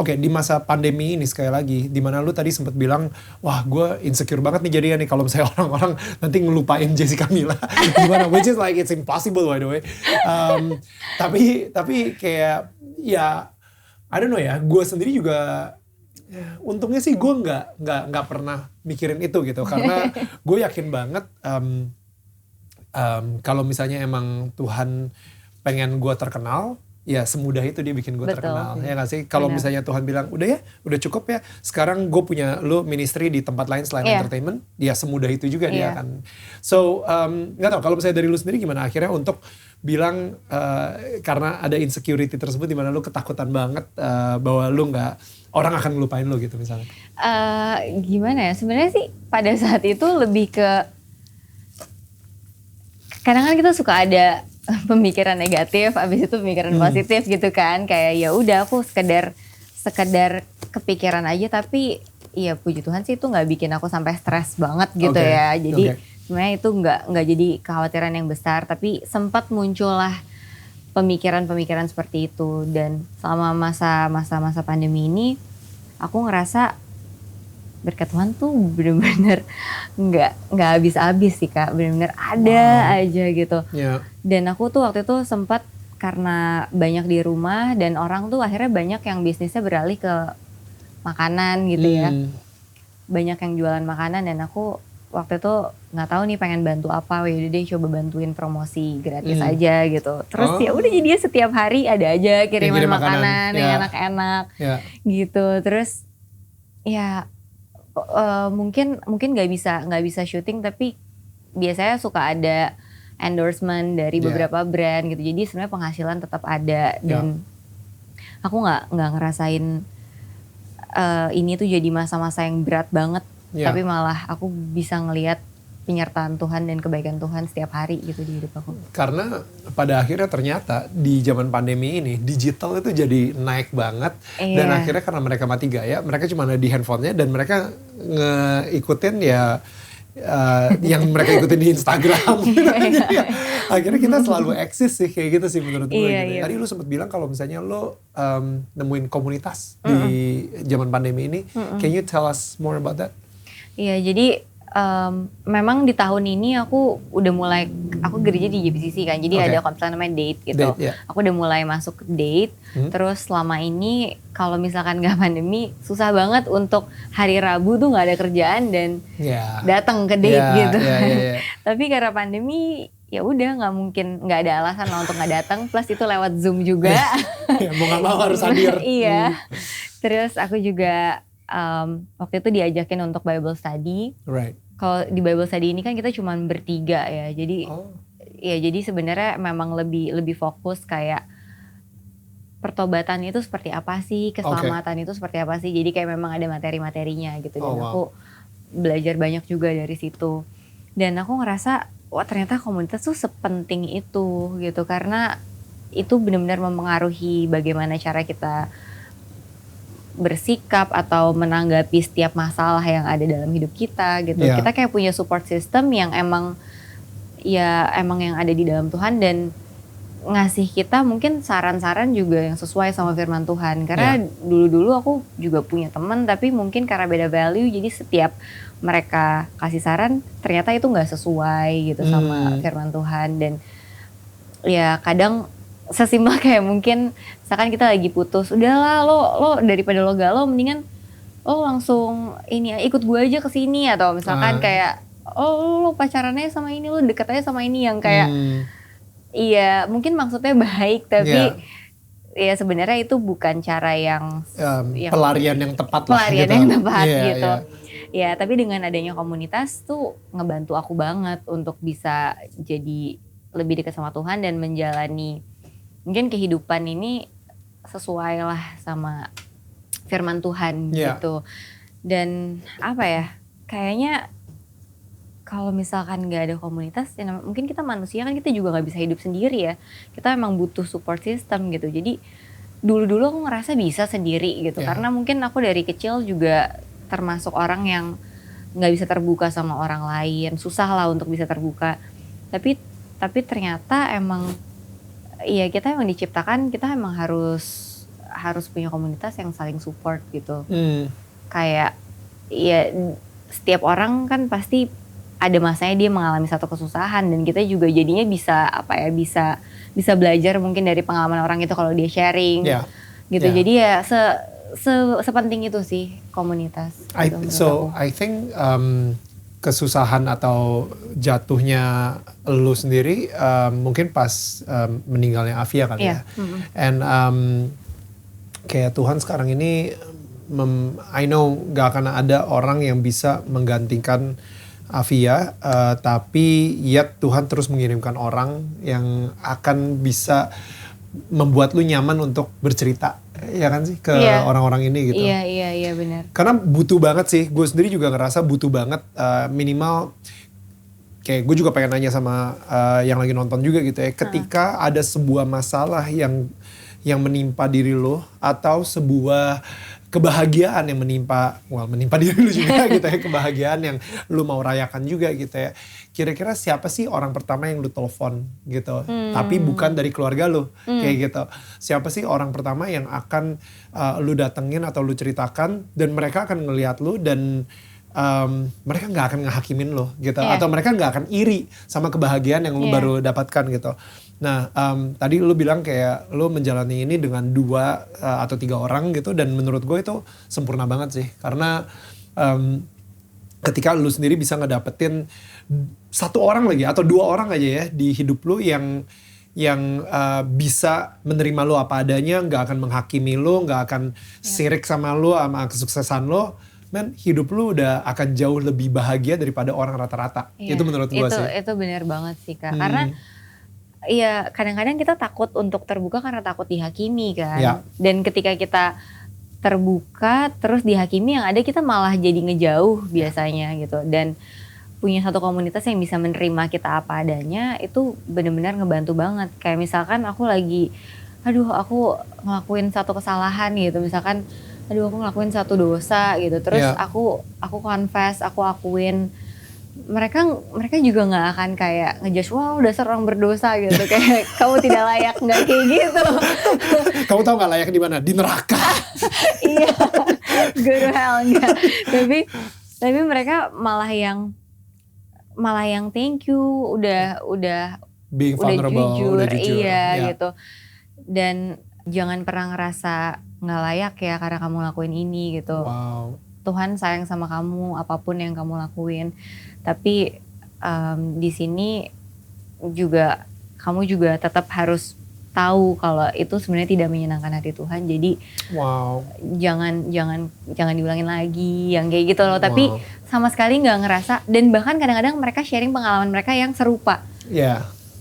di masa pandemi ini sekali lagi, dimana lu tadi sempat bilang, wah gue insecure banget nih jadinya nih kalau misalnya orang-orang nanti ngelupain Jessica Mila gimana, which is like it's impossible by the way. Tapi kayak ya I don't know ya, gue sendiri juga untungnya sih gue nggak pernah mikirin itu gitu, karena gue yakin banget kalau misalnya emang Tuhan pengen gue terkenal, ya semudah itu dia bikin gue terkenal. Ya gak sih? Kalau misalnya Tuhan bilang, udah cukup ya, sekarang gue punya lu ministry di tempat lain selain entertainment, ya semudah itu juga dia akan. So, gak tau kalau misalnya dari lu sendiri gimana akhirnya untuk bilang, karena ada insecurity tersebut dimana lu ketakutan banget bahwa lu orang akan ngelupain lu gitu misalnya. Gimana ya, sebenarnya sih pada saat itu lebih ke, kadang kan kita suka ada pemikiran negatif, abis itu pemikiran positif gitu kan. Kayak ya udah aku sekedar kepikiran aja, tapi ya puji Tuhan sih itu nggak bikin aku sampai stres banget gitu ya. Jadi sebenarnya itu nggak jadi kekhawatiran yang besar, tapi sempat muncullah pemikiran-pemikiran seperti itu. Dan selama masa pandemi ini aku ngerasa berkat Tuhan tuh bener-bener nggak habis-habis sih Kak, bener-bener ada aja gitu. Dan aku tuh waktu itu sempat karena banyak di rumah dan orang tuh akhirnya banyak yang bisnisnya beralih ke makanan gitu ya. Banyak yang jualan makanan dan aku waktu itu nggak tahu nih pengen bantu apa, yaudah deh coba bantuin promosi gratis aja gitu. Terus ya udah jadinya setiap hari ada aja kiriman makanan yang enak-enak gitu. Terus ya mungkin nggak bisa syuting, tapi biasanya suka ada endorsement dari beberapa brand gitu. Jadi sebenarnya penghasilan tetap ada dan aku nggak ngerasain ini tuh jadi masa-masa yang berat banget. Tapi malah aku bisa ngelihat penyertaan Tuhan dan kebaikan Tuhan setiap hari gitu di hidup aku. Karena pada akhirnya ternyata di zaman pandemi ini digital itu jadi naik banget. Dan akhirnya karena mereka mati gaya, mereka cuma ada di handphonenya dan mereka ngikutin ya yang mereka ikutin di Instagram. Jadi akhirnya kita selalu eksis sih kayak gitu sih menurut gue. Gitu. Tadi lu sempat bilang kalau misalnya lu nemuin komunitas di zaman pandemi ini. Can you tell us more about that? Iya, jadi memang di tahun ini aku udah mulai, aku gereja di JPCC kan, jadi ada konten namanya date gitu. Aku udah mulai masuk ke date, terus selama ini kalau misalkan gak pandemi, susah banget untuk hari Rabu tuh gak ada kerjaan dan datang ke date gitu. Tapi karena pandemi, ya udah nggak mungkin, nggak ada alasan lah untuk nggak datang. Plus itu lewat Zoom juga. Mau nggak mau harus hadir. Iya. Terus aku juga waktu itu diajakin untuk Bible study. Kalau di Bible study ini kan kita cuma bertiga ya, jadi ya jadi sebenarnya memang lebih fokus kayak pertobatan itu seperti apa sih, keselamatan itu seperti apa sih. Jadi kayak memang ada materi-materinya gitu. Dan aku belajar banyak juga dari situ. Dan aku ngerasa wah ternyata komunitas tuh sepenting itu gitu, karena itu benar-benar mempengaruhi bagaimana cara kita bersikap atau menanggapi setiap masalah yang ada dalam hidup kita gitu. Kita kayak punya support system yang emang yang ada di dalam Tuhan dan ngasih kita mungkin saran-saran juga yang sesuai sama firman Tuhan. Karena dulu-dulu aku juga punya teman tapi mungkin karena beda value, jadi setiap mereka kasih saran ternyata itu nggak sesuai gitu sama firman Tuhan. Dan ya kadang sesimpel kayak mungkin misalkan kita lagi putus, udahlah lo daripada lo galau mendingan lo langsung ini ikut gue aja ke sini, atau misalkan kayak lo pacarannya sama ini, lo deket aja sama ini, yang kayak iya mungkin maksudnya baik tapi ya sebenarnya itu bukan cara yang pelarian yang tepat lah. Pelarian gitu. Yang tepat gitu. Ya tapi dengan adanya komunitas tuh ngebantu aku banget untuk bisa jadi lebih dekat sama Tuhan dan menjalani mungkin kehidupan ini sesuai lah sama firman Tuhan gitu. Dan apa ya, kayaknya kalau misalkan gak ada komunitas, ya mungkin kita manusia kan kita juga gak bisa hidup sendiri ya. Kita emang butuh support system gitu. Jadi dulu-dulu aku ngerasa bisa sendiri gitu. Karena mungkin aku dari kecil juga termasuk orang yang gak bisa terbuka sama orang lain. Susah lah untuk bisa terbuka. Tapi ternyata emang iya kita emang diciptakan, kita emang harus punya komunitas yang saling support gitu. Kayak ya setiap orang kan pasti ada masanya dia mengalami satu kesusahan, dan kita juga jadinya bisa bisa belajar mungkin dari pengalaman orang itu kalau dia sharing gitu. Jadi ya sepenting itu sih komunitas. I think kesusahan atau jatuhnya lu sendiri mungkin pas meninggalnya Afia kali ya. And kayak Tuhan sekarang ini I know gak akan ada orang yang bisa menggantikan Afia, tapi yet Tuhan terus mengirimkan orang yang akan bisa membuat lu nyaman untuk bercerita, ya kan sih, ke orang-orang ini gitu. Iya benar. Karena butuh banget sih, gue sendiri juga ngerasa butuh banget, minimal kayak gue juga pengen nanya sama yang lagi nonton juga gitu ya. Ketika ada sebuah masalah yang menimpa diri lo, atau sebuah kebahagiaan yang menimpa diri lu juga gitu ya, kebahagiaan yang lu mau rayakan juga gitu ya. Kira-kira siapa sih orang pertama yang lu telepon gitu, tapi bukan dari keluarga lu kayak gitu. Siapa sih orang pertama yang akan lu datengin atau lu ceritakan dan mereka akan ngelihat lu dan mereka nggak akan ngehakimin lo gitu, atau mereka nggak akan iri sama kebahagiaan yang lo baru dapatkan gitu. Nah tadi lo bilang kayak lo menjalani ini dengan 2 atau 3 orang gitu, dan menurut gue itu sempurna banget sih, karena ketika lo sendiri bisa ngedapetin 1 orang lagi atau 2 orang aja ya di hidup lo yang bisa menerima lo apa adanya, nggak akan menghakimi lo, nggak akan sirik sama lo, sama kesuksesan lo. Men, hidup lu udah akan jauh lebih bahagia daripada orang rata-rata. Itu menurut gue sih. Itu benar banget sih Kak. Karena ya kadang-kadang kita takut untuk terbuka karena takut dihakimi kan. Dan ketika kita terbuka terus dihakimi, yang ada kita malah jadi ngejauh biasanya gitu. Dan punya satu komunitas yang bisa menerima kita apa adanya, itu benar-benar ngebantu banget. Kayak misalkan aku lagi, aku ngelakuin satu kesalahan gitu. Misalkan aku ngelakuin satu dosa gitu, terus aku confess, aku akuin, mereka juga nggak akan kayak ngejudge, wow dasar orang berdosa gitu, kayak kamu tidak layak, nggak kayak gitu. Kamu tahu nggak layak di mana? Di neraka. Iya, go to hell enggak. Tapi mereka malah yang thank you, udah being vulnerable, jujur, udah jujur. Gitu. Dan jangan pernah ngerasa nggak layak ya karena kamu lakuin ini gitu. Wow. Tuhan sayang sama kamu apapun yang kamu lakuin. Tapi di sini juga kamu juga tetap harus tahu kalau itu sebenarnya tidak menyenangkan hati Tuhan. Jadi jangan diulangin lagi yang kayak gitu loh. Tapi sama sekali nggak ngerasa, dan bahkan kadang-kadang mereka sharing pengalaman mereka yang serupa.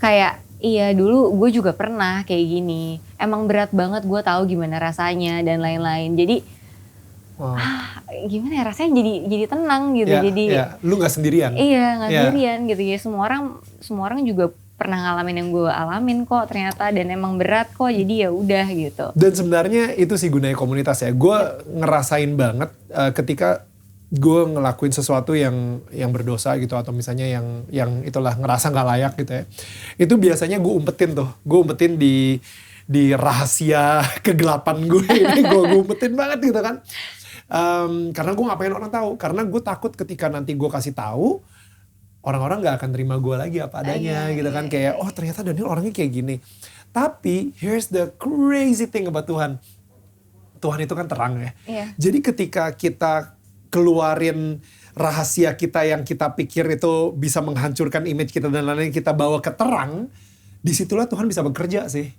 Kayak iya dulu gue juga pernah kayak gini, emang berat banget, gue tahu gimana rasanya dan lain-lain. Jadi gimana ya rasanya, jadi tenang gitu. Jadi lu nggak sendirian. Iya nggak sendirian gitu ya. Semua orang juga pernah ngalamin yang gue alamin kok ternyata, dan emang berat kok. Jadi ya udah gitu. Dan sebenarnya itu sih gunanya komunitas ya. Gue ngerasain banget ketika gue ngelakuin sesuatu yang berdosa gitu, atau misalnya yang itulah ngerasa nggak layak gitu ya, itu biasanya gue umpetin di rahasia kegelapan gue ini, gue umpetin banget gitu kan, karena gue nggak pengen orang tahu, karena gue takut ketika nanti gue kasih tahu orang-orang nggak akan terima gue lagi apa adanya gitu kan, kayak oh ternyata Daniel orangnya kayak gini. Tapi here's the crazy thing about Tuhan itu kan terang ya. Jadi ketika kita keluarin rahasia kita yang kita pikir itu bisa menghancurkan image kita dan lain-lain, kita bawa ke terang, disitulah Tuhan bisa bekerja sih.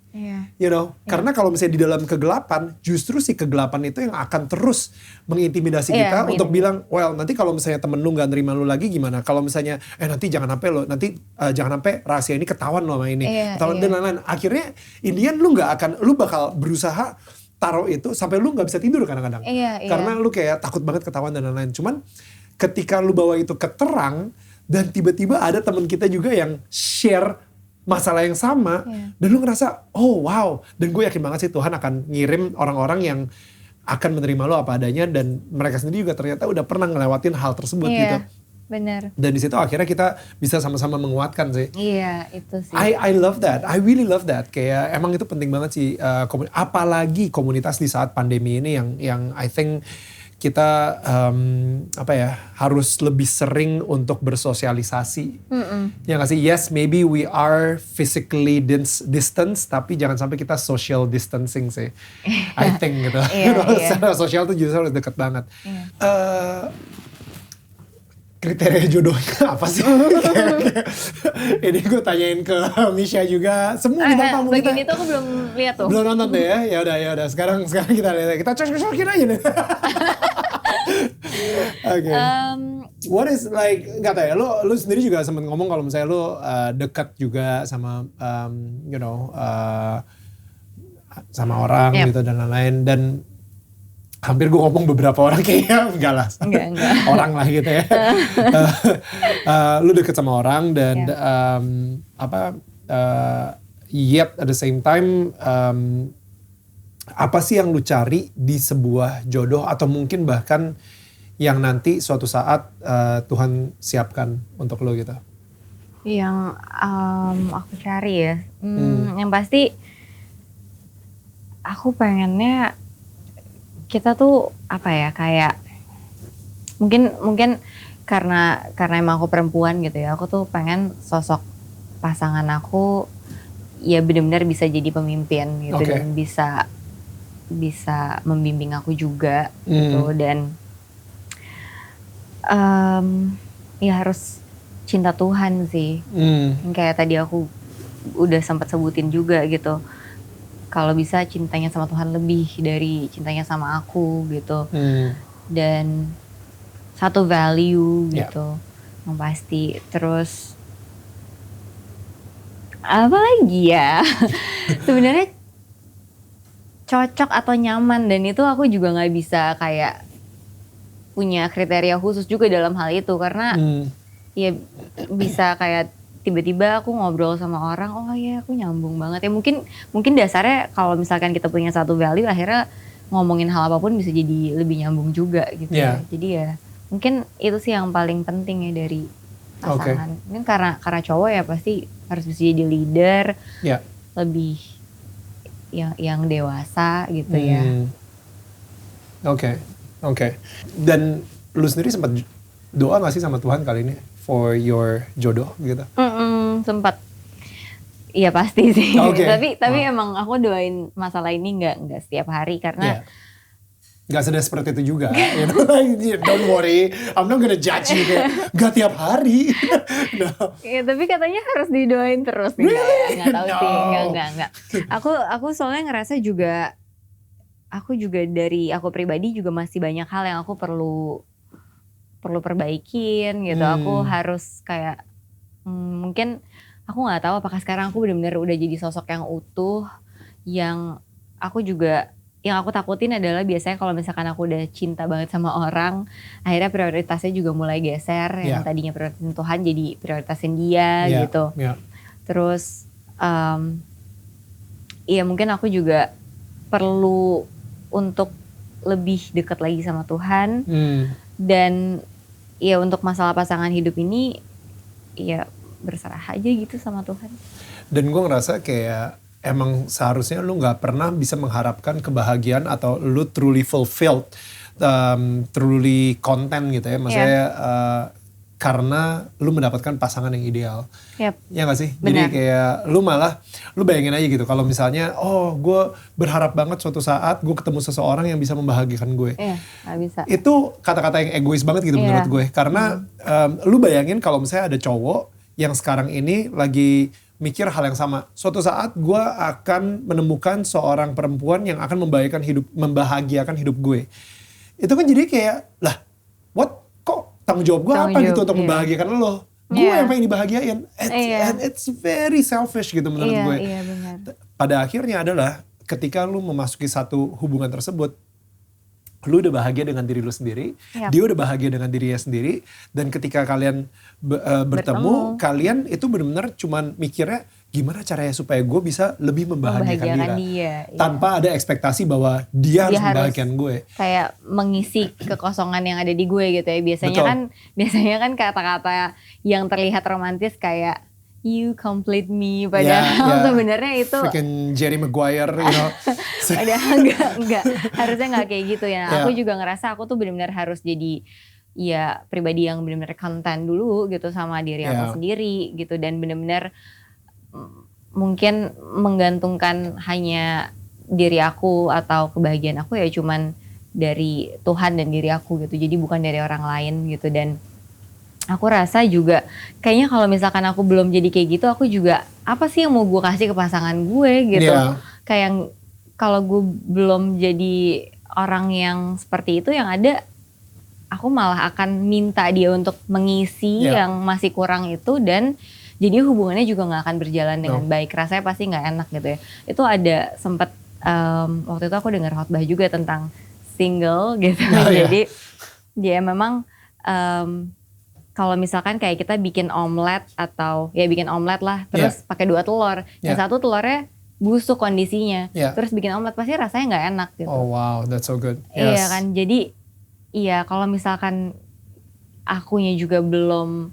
You know, karena kalau misalnya di dalam kegelapan, justru si kegelapan itu yang akan terus mengintimidasi kita untuk bilang, well nanti kalau misalnya temen lu gak nerima lu lagi gimana? Kalau misalnya, nanti jangan sampai rahasia ini ketahuan lo sama ini. Dan lain-lain. Akhirnya Indian lu bakal berusaha taruh itu sampai lu gak bisa tidur kadang-kadang. Karena lu kayak takut banget ketahuan dan lain-lain. Cuman ketika lu bawa itu ke terang, dan tiba-tiba ada teman kita juga yang share masalah yang sama, dan lu ngerasa, oh wow. Dan gue yakin banget sih Tuhan akan ngirim orang-orang yang akan menerima lu apa adanya, dan mereka sendiri juga ternyata udah pernah ngelewatin hal tersebut gitu. Benar. Dan di situ akhirnya kita bisa sama-sama menguatkan sih. Iya, itu sih. I love that. I really love that. Kayak emang itu penting banget sih. Apalagi komunitas di saat pandemi ini yang I think kita harus lebih sering untuk bersosialisasi. Ya nggak sih? Yes, maybe we are physically distance, tapi jangan sampai kita social distancing sih. I think gitu. Secara sosial tuh justru harus deket banget. Kriteria jodohnya apa sih? Ini gue tanyain ke Misha juga. Semua kita tamu kita. Bagian itu aku belum lihat tuh. Belum nonton deh ya. Ya udah. Sekarang kita lihat. Kita cocokin aja nih. Okay. What is like, gak tau ya, lu sendiri juga sempat ngomong kalau misalnya lu dekat juga sama sama orang gitu dan lain-lain, dan hampir gue ngomong beberapa orang kayaknya enggak lah. Orang lah gitu ya. Lu deket sama orang dan yet at the same time apa sih yang lu cari di sebuah jodoh atau mungkin bahkan yang nanti suatu saat Tuhan siapkan untuk lu gitu? Yang aku cari ya, yang pasti aku pengennya kita tuh apa ya, kayak mungkin karena emang aku perempuan gitu ya, aku tuh pengen sosok pasangan aku ya benar-benar bisa jadi pemimpin gitu, dan bisa membimbing aku juga gitu, dan ya harus cinta Tuhan sih. Kayak tadi aku udah sempat sebutin juga gitu, kalau bisa cintanya sama Tuhan lebih dari cintanya sama aku gitu, dan satu value gitu yang pasti. Terus apa lagi ya? Sebenarnya cocok atau nyaman, dan itu aku juga nggak bisa kayak punya kriteria khusus juga dalam hal itu, karena ya bisa kayak tiba-tiba aku ngobrol sama orang, oh ya aku nyambung banget ya, mungkin dasarnya kalau misalkan kita punya satu value, akhirnya ngomongin hal apapun bisa jadi lebih nyambung juga gitu ya. Jadi ya mungkin itu sih yang paling penting ya dari pasangan. Ini karena cowok ya pasti harus bisa jadi leader, lebih yang dewasa gitu ya. Oke. Dan lu sendiri sempat doa gak sih sama Tuhan kali ini for your jodoh gitu? Sempat. Iya pasti sih. Tapi emang aku doain masalah ini nggak setiap hari, karena gak sedih seperti itu juga. You know? Don't worry, I'm not gonna judge you kayak gak tiap hari. No. Ya, tapi katanya harus didoain terus. Really? Nggak tahu sih. Enggak. Aku soalnya ngerasa juga, aku juga dari aku pribadi juga masih banyak hal yang aku perlu perbaikin gitu. Aku harus kayak mungkin aku nggak tahu apakah sekarang aku benar-benar udah jadi sosok yang utuh. Yang aku takutin adalah biasanya kalau misalkan aku udah cinta banget sama orang, akhirnya prioritasnya juga mulai geser. Yang tadinya prioritasin Tuhan jadi prioritasin dia gitu. Terus ya mungkin aku juga perlu untuk lebih dekat lagi sama Tuhan. Dan ya untuk masalah pasangan hidup ini ya berserah aja gitu sama Tuhan. Dan gue ngerasa kayak emang seharusnya lu gak pernah bisa mengharapkan kebahagiaan atau lu truly fulfilled, truly content gitu ya. Maksudnya karena lu mendapatkan pasangan yang ideal. Ya gak sih? Benar. Jadi kayak lu bayangin aja gitu. Kalau misalnya gue berharap banget suatu saat gue ketemu seseorang yang bisa membahagiakan gue. Gak bisa. Itu kata-kata yang egois banget gitu menurut gue. Karena lu bayangin kalau misalnya ada cowok yang sekarang ini lagi mikir hal yang sama. Suatu saat gue akan menemukan seorang perempuan yang akan membahagiakan hidup gue. Itu kan jadi kayak, kok tanggung jawab gue apa gitu untuk membahagiakan lo? Gue yang pengen dibahagiain. And it's very selfish gitu menurut gue. Benar. Pada akhirnya adalah ketika lu memasuki satu hubungan tersebut, lu udah bahagia dengan diri lu sendiri, dia udah bahagia dengan dirinya sendiri, dan ketika kalian bertemu, kalian itu benar-benar cuman mikirnya gimana caranya supaya gue bisa lebih membahagiakan dia. Tanpa ada ekspektasi bahwa dia harus membahagiakan gue. Kayak mengisi kekosongan yang ada di gue gitu ya. Biasanya kan kata-kata yang terlihat romantis kayak you complete me, padahal sebenarnya itu freaking Jerry Maguire, you know. Padahal enggak, harusnya enggak kayak gitu ya. Aku juga ngerasa aku tuh benar-benar harus jadi ya pribadi yang benar-benar konten dulu gitu sama diri aku sendiri gitu, dan benar-benar mungkin menggantungkan hanya diri aku atau kebahagiaan aku ya cuman dari Tuhan dan diri aku gitu. Jadi bukan dari orang lain gitu. Dan aku rasa juga kayaknya kalau misalkan aku belum jadi kayak gitu, aku juga apa sih yang mau gue kasih ke pasangan gue gitu. Kayak kalau gue belum jadi orang yang seperti itu, yang ada aku malah akan minta dia untuk mengisi yang masih kurang itu, dan jadi hubungannya juga gak akan berjalan dengan baik. Rasanya pasti gak enak gitu ya. Itu ada sempet waktu itu aku dengar khotbah juga tentang single gitu. Jadi dia memang kalau misalkan kayak kita bikin omelet atau ya bikin omelet lah, terus pakai 2 telur. Yang satu telurnya busuk kondisinya. Yeah. Terus bikin omelet pasti rasanya nggak enak gitu. Oh wow, that's so good. Iya kan, jadi iya kalau misalkan akunya juga belum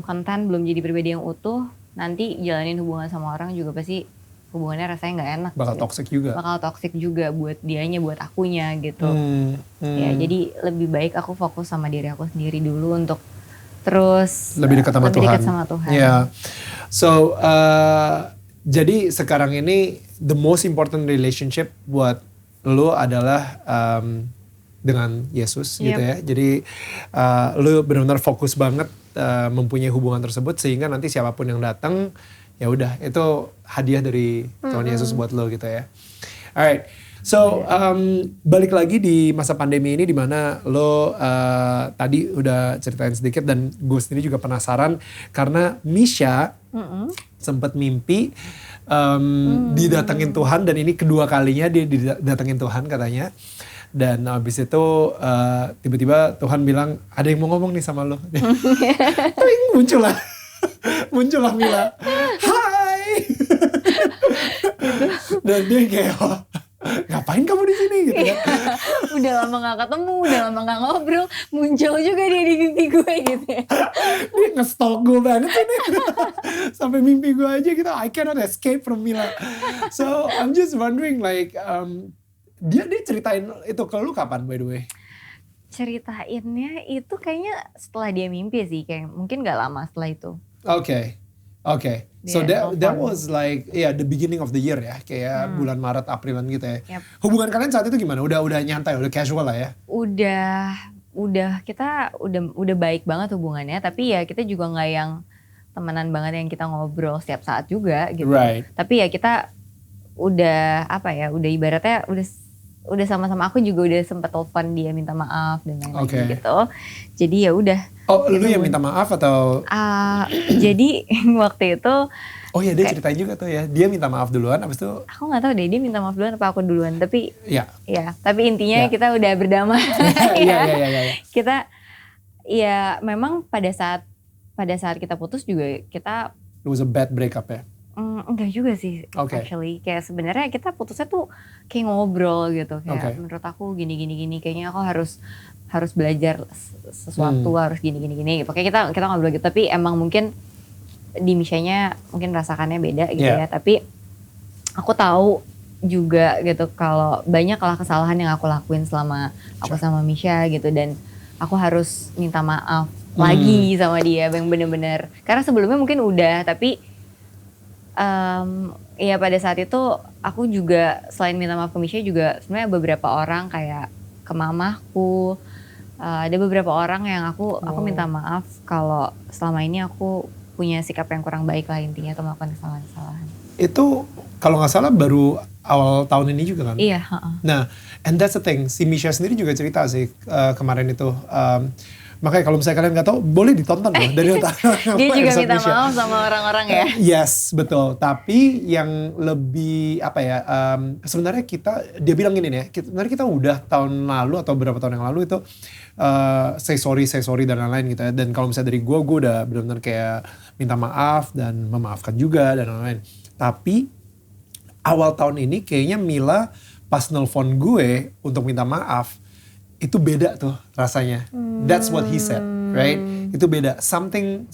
konten, belum jadi pribadi yang utuh, nanti jalanin hubungan sama orang juga pasti hubungannya rasanya nggak enak. Bakal gitu. Bakal toxic juga buat dianya, buat akunya gitu. Ya jadi lebih baik aku fokus sama diri aku sendiri dulu untuk terus lebih dekat sama Tuhan. Yeah. So jadi sekarang ini the most important relationship buat lo adalah dengan Yesus gitu ya. Jadi lo benar-benar fokus banget mempunyai hubungan tersebut sehingga nanti siapapun yang datang ya udah itu hadiah dari Tuhan Yesus buat lo gitu ya. Alright, so balik lagi di masa pandemi ini dimana lo tadi udah ceritain sedikit dan gue sendiri juga penasaran karena Misha sempat mimpi didatengin Tuhan dan ini kedua kalinya dia didatengin Tuhan katanya. Dan abis itu tiba-tiba Tuhan bilang ada yang mau ngomong nih sama lo. Muncullah Mila. Hai. Dan dia kayak ngapain kamu di sini gitu kan. Udah lama gak ketemu, udah lama gak ngobrol, muncul juga dia di mimpi gue gitu ya. Dia nge-stalk gue banget ini. Sampai mimpi gue aja gitu, I cannot escape from Mila. So I'm just wondering like dia ceritain itu ke lu kapan by the way? Ceritainnya itu kayaknya setelah dia mimpi sih, kayak mungkin gak lama setelah itu. Okay. So that was like the beginning of the year ya, kayak bulan Maret Aprilan gitu ya. Yep. Hubungan kalian saat itu gimana? Udah nyantai, udah casual lah ya? Udah kita udah baik banget hubungannya, tapi ya kita juga nggak yang temenan banget yang kita ngobrol setiap saat juga gitu. Right. Tapi ya kita udah udah ibaratnya udah sama-sama, aku juga udah sempet telepon dia minta maaf dan lain-lain gitu. Jadi ya udah. Oh, lu yang minta maaf atau? Jadi waktu itu. Oh iya, dia ceritain juga tuh ya. Dia minta maaf duluan, abis itu. Aku nggak tahu deh dia minta maaf duluan apa aku duluan. Tapi. Ya. Tapi intinya kita udah berdamai. Iya. Kita, ya memang pada saat kita putus juga kita. It was a bad breakup ya. Enggak juga sih, actually. Kayak sebenarnya kita putusnya tuh kayak ngobrol gitu. Kayak menurut aku gini. Kayaknya aku harus belajar sesuatu, harus gini. Pokoknya kita ngobrol gitu. Tapi emang mungkin di Misha-nya mungkin rasakannya beda gitu ya. Tapi aku tahu juga gitu kalau banyak lah kesalahan yang aku lakuin selama aku sama Misha gitu. Dan aku harus minta maaf lagi sama dia yang bener-bener. Karena sebelumnya mungkin udah, tapi ya pada saat itu aku juga selain minta maaf ke Misha juga sebenarnya beberapa orang kayak ke mamahku, ada beberapa orang yang aku minta maaf kalau selama ini aku punya sikap yang kurang baik lah intinya atau melakukan kesalahan-kesalahan. Itu kalau nggak salah baru awal tahun ini juga kan? Iya. Nah, and that's the thing, si Misha sendiri juga cerita sih kemarin itu. Makanya kalau misalnya kalian nggak tahu, boleh ditonton loh dari dia juga minta maaf sama orang-orang ya. Yes, betul. Tapi yang lebih sebenarnya dia bilang gini nih ya, sebenarnya kita udah tahun lalu atau beberapa tahun yang lalu itu say sorry dan lain-lain gitu ya. Dan kalau misalnya dari gue udah benar-benar kayak minta maaf dan memaafkan juga dan lain-lain. Tapi awal tahun ini kayaknya Mila pas nelfon gue untuk minta maaf, itu beda tuh rasanya. That's what he said, right? Itu beda. Something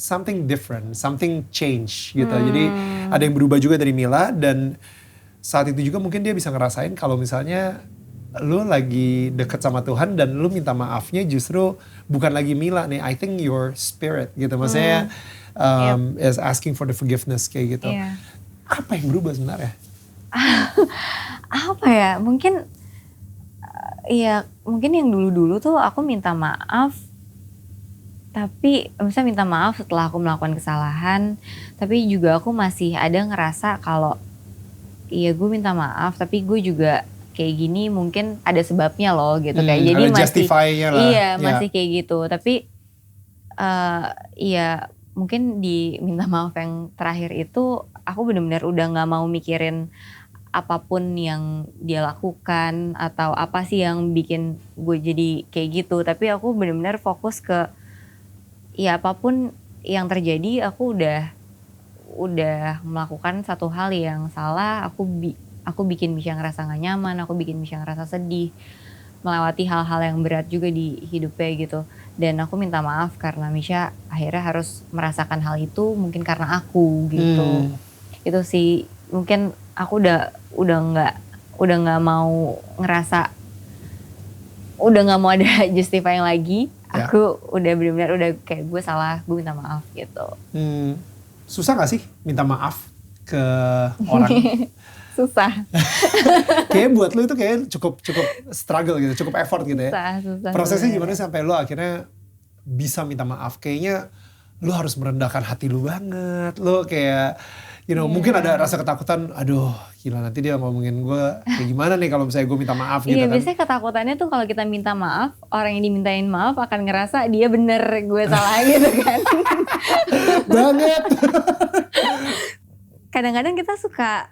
different, something change gitu. Jadi ada yang berubah juga dari Mila dan saat itu juga mungkin dia bisa ngerasain kalau misalnya lu lagi deket sama Tuhan dan lu minta maafnya justru bukan lagi Mila nih. I think your spirit gitu. Maksudnya is asking for the forgiveness kayak gitu. Yeah. Apa yang berubah sebenarnya? Apa ya? Mungkin yang dulu-dulu tuh aku minta maaf, tapi misalnya minta maaf setelah aku melakukan kesalahan, tapi juga aku masih ada ngerasa kalau iya gue minta maaf, tapi gue juga kayak gini mungkin ada sebabnya loh gitu. Kayak jadi masih masih kayak gitu. Tapi mungkin di minta maaf yang terakhir itu aku benar-benar udah nggak mau mikirin apapun yang dia lakukan atau apa sih yang bikin gue jadi kayak gitu. Tapi aku benar-benar fokus ke ya apapun yang terjadi aku udah melakukan satu hal yang salah, aku bikin Misha ngerasa gak nyaman, aku bikin Misha ngerasa sedih, melewati hal-hal yang berat juga di hidupnya gitu. Dan aku minta maaf karena Misha akhirnya harus merasakan hal itu mungkin karena aku gitu. Itu sih mungkin aku udah nggak mau ngerasa, udah nggak mau ada justifying lagi. Aku udah benar-benar udah kayak gue salah, gue minta maaf gitu. Susah gak sih minta maaf ke orang? Susah. Kayak buat lu itu kayak cukup struggle gitu, cukup effort gitu ya. Susah. Prosesnya gimana sampai lu akhirnya bisa minta maaf? Kayaknya lu harus merendahkan hati lu banget. Lu kayak, mungkin ada rasa ketakutan, aduh gila nanti dia ngomongin gue kayak gimana nih kalau misalnya gue minta maaf gitu kan. Iya, biasanya ketakutannya tuh kalau kita minta maaf, orang yang dimintain maaf akan ngerasa dia bener, gue salah gitu kan. Banget. Kadang-kadang kita suka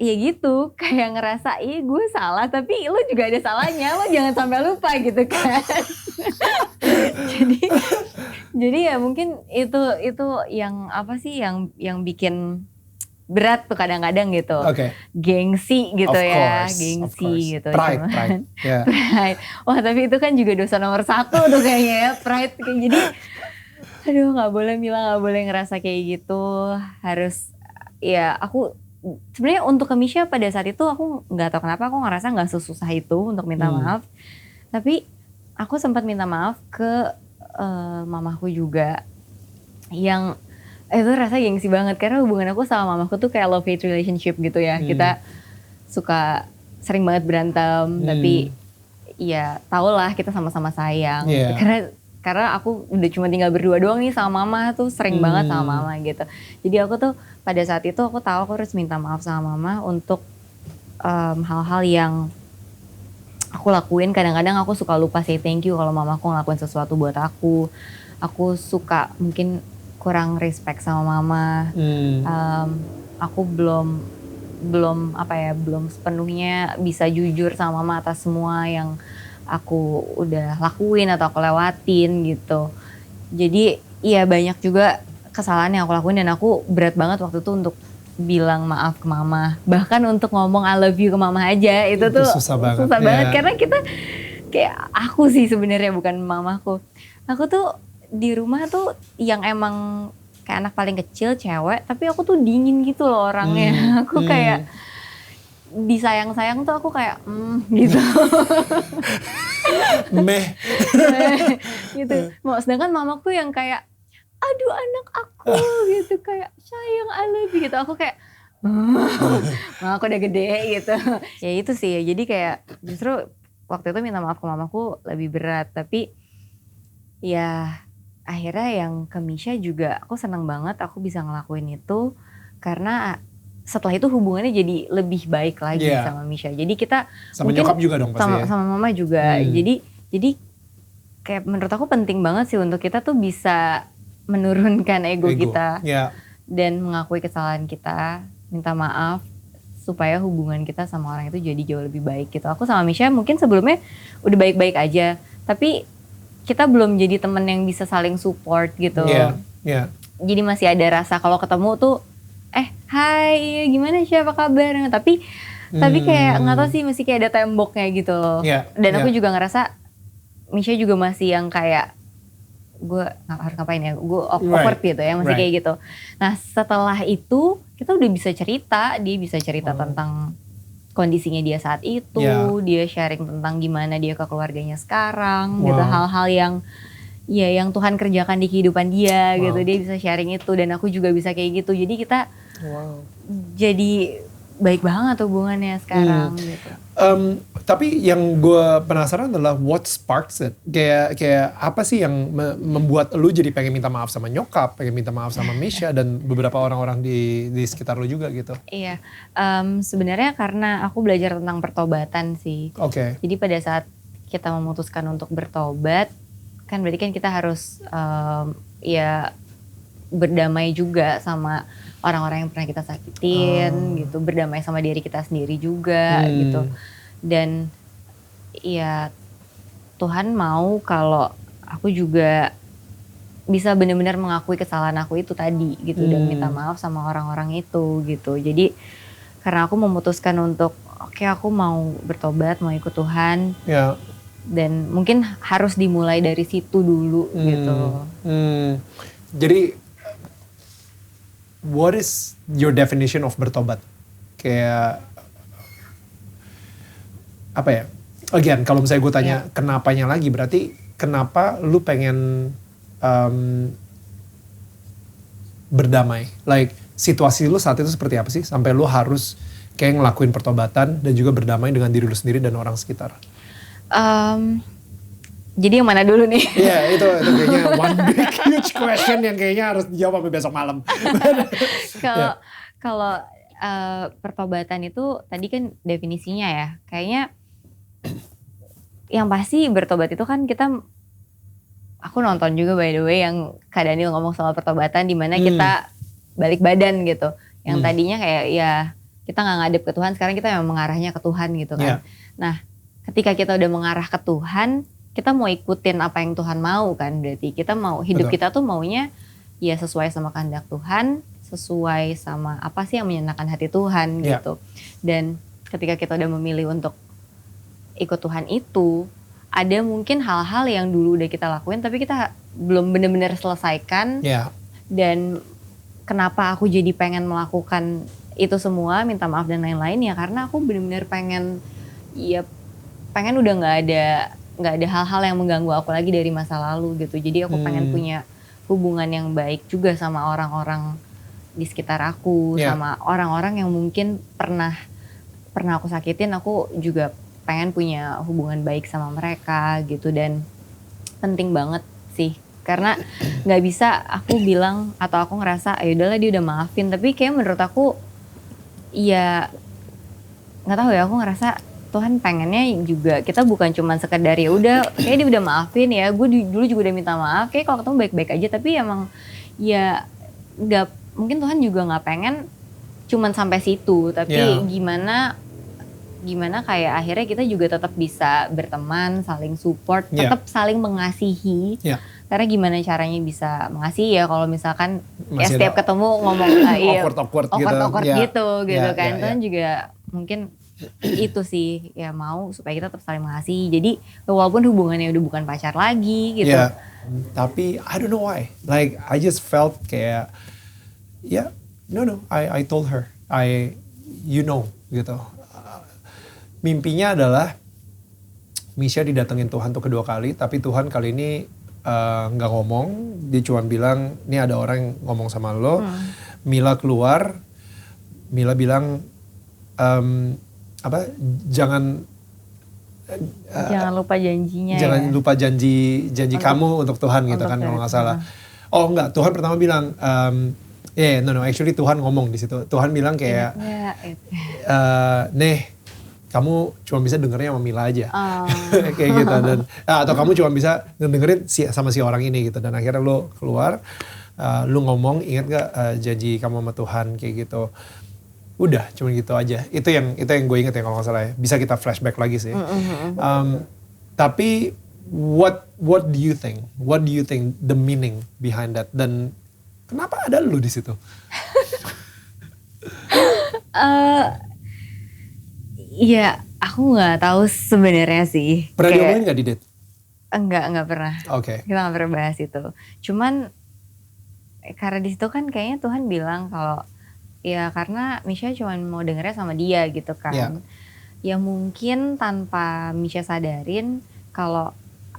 ya gitu, kayak ngerasa gue salah tapi lu juga ada salahnya, lo jangan sampai lupa gitu kan. jadi ya mungkin itu yang apa sih yang bikin berat tuh kadang-kadang gitu. Gengsi gitu gengsi gitu. Pride. Yeah. Pride. Wah tapi itu kan juga dosa nomor 1 tuh kayaknya ya, pride. Jadi aduh gak boleh Mila, gak boleh ngerasa kayak gitu. Harus ya aku sebenarnya untuk ke Misha pada saat itu aku nggak tahu kenapa aku ngerasa nggak sesusah itu untuk minta maaf. Tapi aku sempat minta maaf ke mamaku juga, yang itu rasa gengsi banget karena hubungan aku sama mamaku tuh kayak love hate relationship gitu ya. Kita suka sering banget berantem, tapi ya tau lah kita sama-sama sayang. Karena aku udah cuma tinggal berdua doang nih sama mama, tuh sering banget sama mama gitu. Jadi aku tuh pada saat itu aku tahu aku harus minta maaf sama mama untuk hal-hal yang aku lakuin. Kadang-kadang aku suka lupa say thank you kalau mamaku ngelakuin sesuatu buat aku. Aku suka mungkin kurang respect sama mama. Aku belum sepenuhnya bisa jujur sama mama atas semua yang aku udah lakuin atau aku lewatin gitu. Jadi iya banyak juga kesalahan yang aku lakuin dan aku berat banget waktu itu untuk bilang maaf ke mama. Bahkan untuk ngomong I love you ke mama aja itu tuh susah banget karena kita kayak aku sih sebenarnya bukan mamaku. Aku tuh di rumah tuh yang emang kayak anak paling kecil cewek, tapi aku tuh dingin gitu loh orangnya. Aku kayak disayang-sayang tuh aku kayak gitu. Meh gitu. Sedangkan mamaku yang kayak aduh anak aku gitu, kayak sayang I love you gitu. Aku kayak aku udah gede gitu. Ya itu sih, jadi kayak justru waktu itu minta maaf ke mamaku lebih berat. Tapi ya akhirnya yang ke Misha juga aku seneng banget aku bisa ngelakuin itu. Karena setelah itu hubungannya jadi lebih baik lagi sama Misha. Jadi kita sama nyokap juga dong pasti sama mama juga. Jadi kayak menurut aku penting banget sih untuk kita tuh bisa menurunkan ego kita dan mengakui kesalahan kita, minta maaf supaya hubungan kita sama orang itu jadi jauh lebih baik gitu. Aku sama Misha mungkin sebelumnya udah baik-baik aja, tapi kita belum jadi temen yang bisa saling support gitu. Jadi masih ada rasa kalau ketemu tuh hai gimana sih apa kabar, tapi kayak nggak tahu sih, masih kayak ada temboknya gitu loh. Dan aku juga ngerasa Misha juga masih yang kayak gue harus ngapain ya, gue awkward gitu ya, masih kayak gitu. Nah setelah itu kita udah bisa cerita, dia bisa cerita tentang kondisinya dia saat itu, dia sharing tentang gimana dia ke keluarganya sekarang, gitu, hal-hal yang Tuhan kerjakan di kehidupan dia gitu, dia bisa sharing itu dan aku juga bisa kayak gitu. Jadi kita jadi baik banget hubungannya sekarang gitu. Tapi yang gue penasaran adalah what sparks it? Kayak apa sih yang membuat lu jadi pengen minta maaf sama nyokap, pengen minta maaf sama Misha dan beberapa orang-orang di sekitar lu juga gitu? Iya, sebenarnya karena aku belajar tentang pertobatan sih. Jadi pada saat kita memutuskan untuk bertobat, kan berarti kan kita harus berdamai juga sama orang-orang yang pernah kita sakitin gitu, berdamai sama diri kita sendiri juga gitu. Dan ya Tuhan mau kalau aku juga bisa benar-benar mengakui kesalahan aku itu tadi gitu dan minta maaf sama orang-orang itu gitu. Jadi karena aku memutuskan untuk oke, aku mau bertobat, mau ikut Tuhan. Dan mungkin harus dimulai dari situ dulu gitu. Jadi what is your definition of bertobat? Kayak apa ya? Again, kalau misalnya gue tanya kenapanya lagi, berarti kenapa lu pengen berdamai? Like situasi lu saat itu seperti apa sih sampai lu harus kayak ngelakuin pertobatan dan juga berdamai dengan diri lu sendiri dan orang sekitar? Jadi yang mana dulu nih? Iya, itu kayaknya one big huge question yang kayaknya harus dijawab sampai besok malam. Kalau pertobatan itu tadi kan definisinya ya, kayaknya yang pasti bertobat itu kan aku nonton juga by the way yang Kak Daniel ngomong soal pertobatan di mana kita balik badan gitu. Yang tadinya kayak ya kita nggak ngadep ke Tuhan, sekarang kita memang mengarahnya ke Tuhan gitu kan. Nah, ketika kita udah mengarah ke Tuhan, kita mau ikutin apa yang Tuhan mau kan, berarti kita mau hidup kita tuh maunya ya sesuai sama kehendak Tuhan, sesuai sama apa sih yang menyenangkan hati Tuhan gitu. Dan ketika kita udah memilih untuk ikut Tuhan itu, ada mungkin hal-hal yang dulu udah kita lakuin tapi kita belum benar-benar selesaikan. Dan kenapa aku jadi pengen melakukan itu semua, minta maaf dan lain-lain ya karena aku benar-benar pengen udah nggak ada hal-hal yang mengganggu aku lagi dari masa lalu gitu. Jadi aku pengen punya hubungan yang baik juga sama orang-orang di sekitar aku, sama orang-orang yang mungkin pernah aku sakitin, aku juga pengen punya hubungan baik sama mereka gitu. Dan penting banget sih karena nggak bisa aku bilang atau aku ngerasa ya udahlah dia udah maafin, tapi kayak menurut aku ya nggak tahu ya, aku ngerasa Tuhan pengennya juga kita bukan cuma sekedar ya udah kayak dia udah maafin ya, gue dulu juga udah minta maaf, kayak kalau ketemu baik-baik aja, tapi emang ya nggak, mungkin Tuhan juga nggak pengen cuman sampai situ, tapi gimana kayak akhirnya kita juga tetap bisa berteman, saling support, tetap saling mengasihi. Karena gimana caranya bisa mengasihi ya kalau misalkan ya setiap ketemu ngomong awkward gitu kan. Tuhan juga mungkin itu sih ya mau supaya kita tetap saling mengasihi. Jadi walaupun hubungannya udah bukan pacar lagi gitu. Tapi I don't know why. Like I just felt kayak I told her gitu. Mimpinya adalah Misha didatengin Tuhan tuh kedua kali, tapi Tuhan kali ini nggak ngomong, dia cuma bilang, ini ada orang yang ngomong sama lo. Mila keluar, Mila bilang jangan lupa janjinya. Jangan lupa janji kamu untuk Tuhan gitu kan kalau nggak salah. Oh enggak, Tuhan pertama bilang actually Tuhan ngomong di situ. Tuhan bilang kayak kamu cuma bisa dengernya sama Mila aja. Kayak gitu. Dan atau kamu cuma bisa dengerin sama si orang ini gitu. Dan akhirnya lo keluar, lo ngomong, ingat gak janji kamu sama Tuhan kayak gitu. Udah cuma gitu aja. Itu yang gue inget ya kalau gak salah ya. Bisa kita flashback lagi sih. Tapi what do you think? What do you think the meaning behind that? Dan kenapa ada lo di situ? Iya, aku nggak tahu sebenarnya sih. Pernah diomongin nggak di date? Nggak pernah. Oke. Kita nggak pernah bahas itu. Cuman karena di situ kan kayaknya Tuhan bilang kalau ya karena Misha cuma mau dengernya sama dia gitu kan. Ya mungkin tanpa Misha sadarin kalau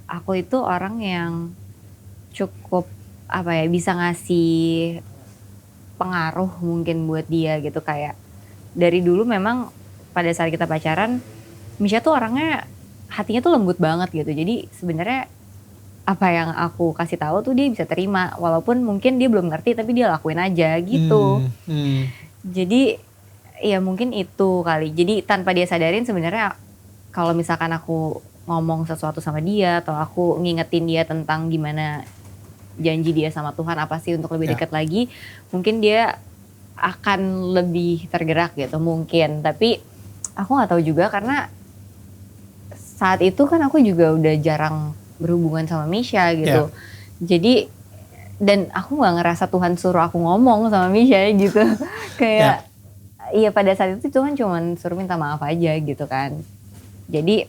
aku itu orang yang cukup bisa ngasih pengaruh mungkin buat dia gitu, kayak dari dulu memang pada saat kita pacaran, Misha tuh orangnya hatinya tuh lembut banget gitu. Jadi sebenarnya apa yang aku kasih tahu tuh dia bisa terima, walaupun mungkin dia belum ngerti tapi dia lakuin aja gitu. Jadi ya mungkin itu kali. Jadi tanpa dia sadarin sebenarnya kalau misalkan aku ngomong sesuatu sama dia atau aku ngingetin dia tentang gimana janji dia sama Tuhan apa sih untuk lebih dekat lagi, mungkin dia akan lebih tergerak gitu mungkin. Tapi aku nggak tahu juga karena saat itu kan aku juga udah jarang berhubungan sama Misha gitu. Jadi Dan aku gak ngerasa Tuhan suruh aku ngomong sama Misha gitu. Kayak iya pada saat itu Tuhan cuman suruh minta maaf aja gitu kan. Jadi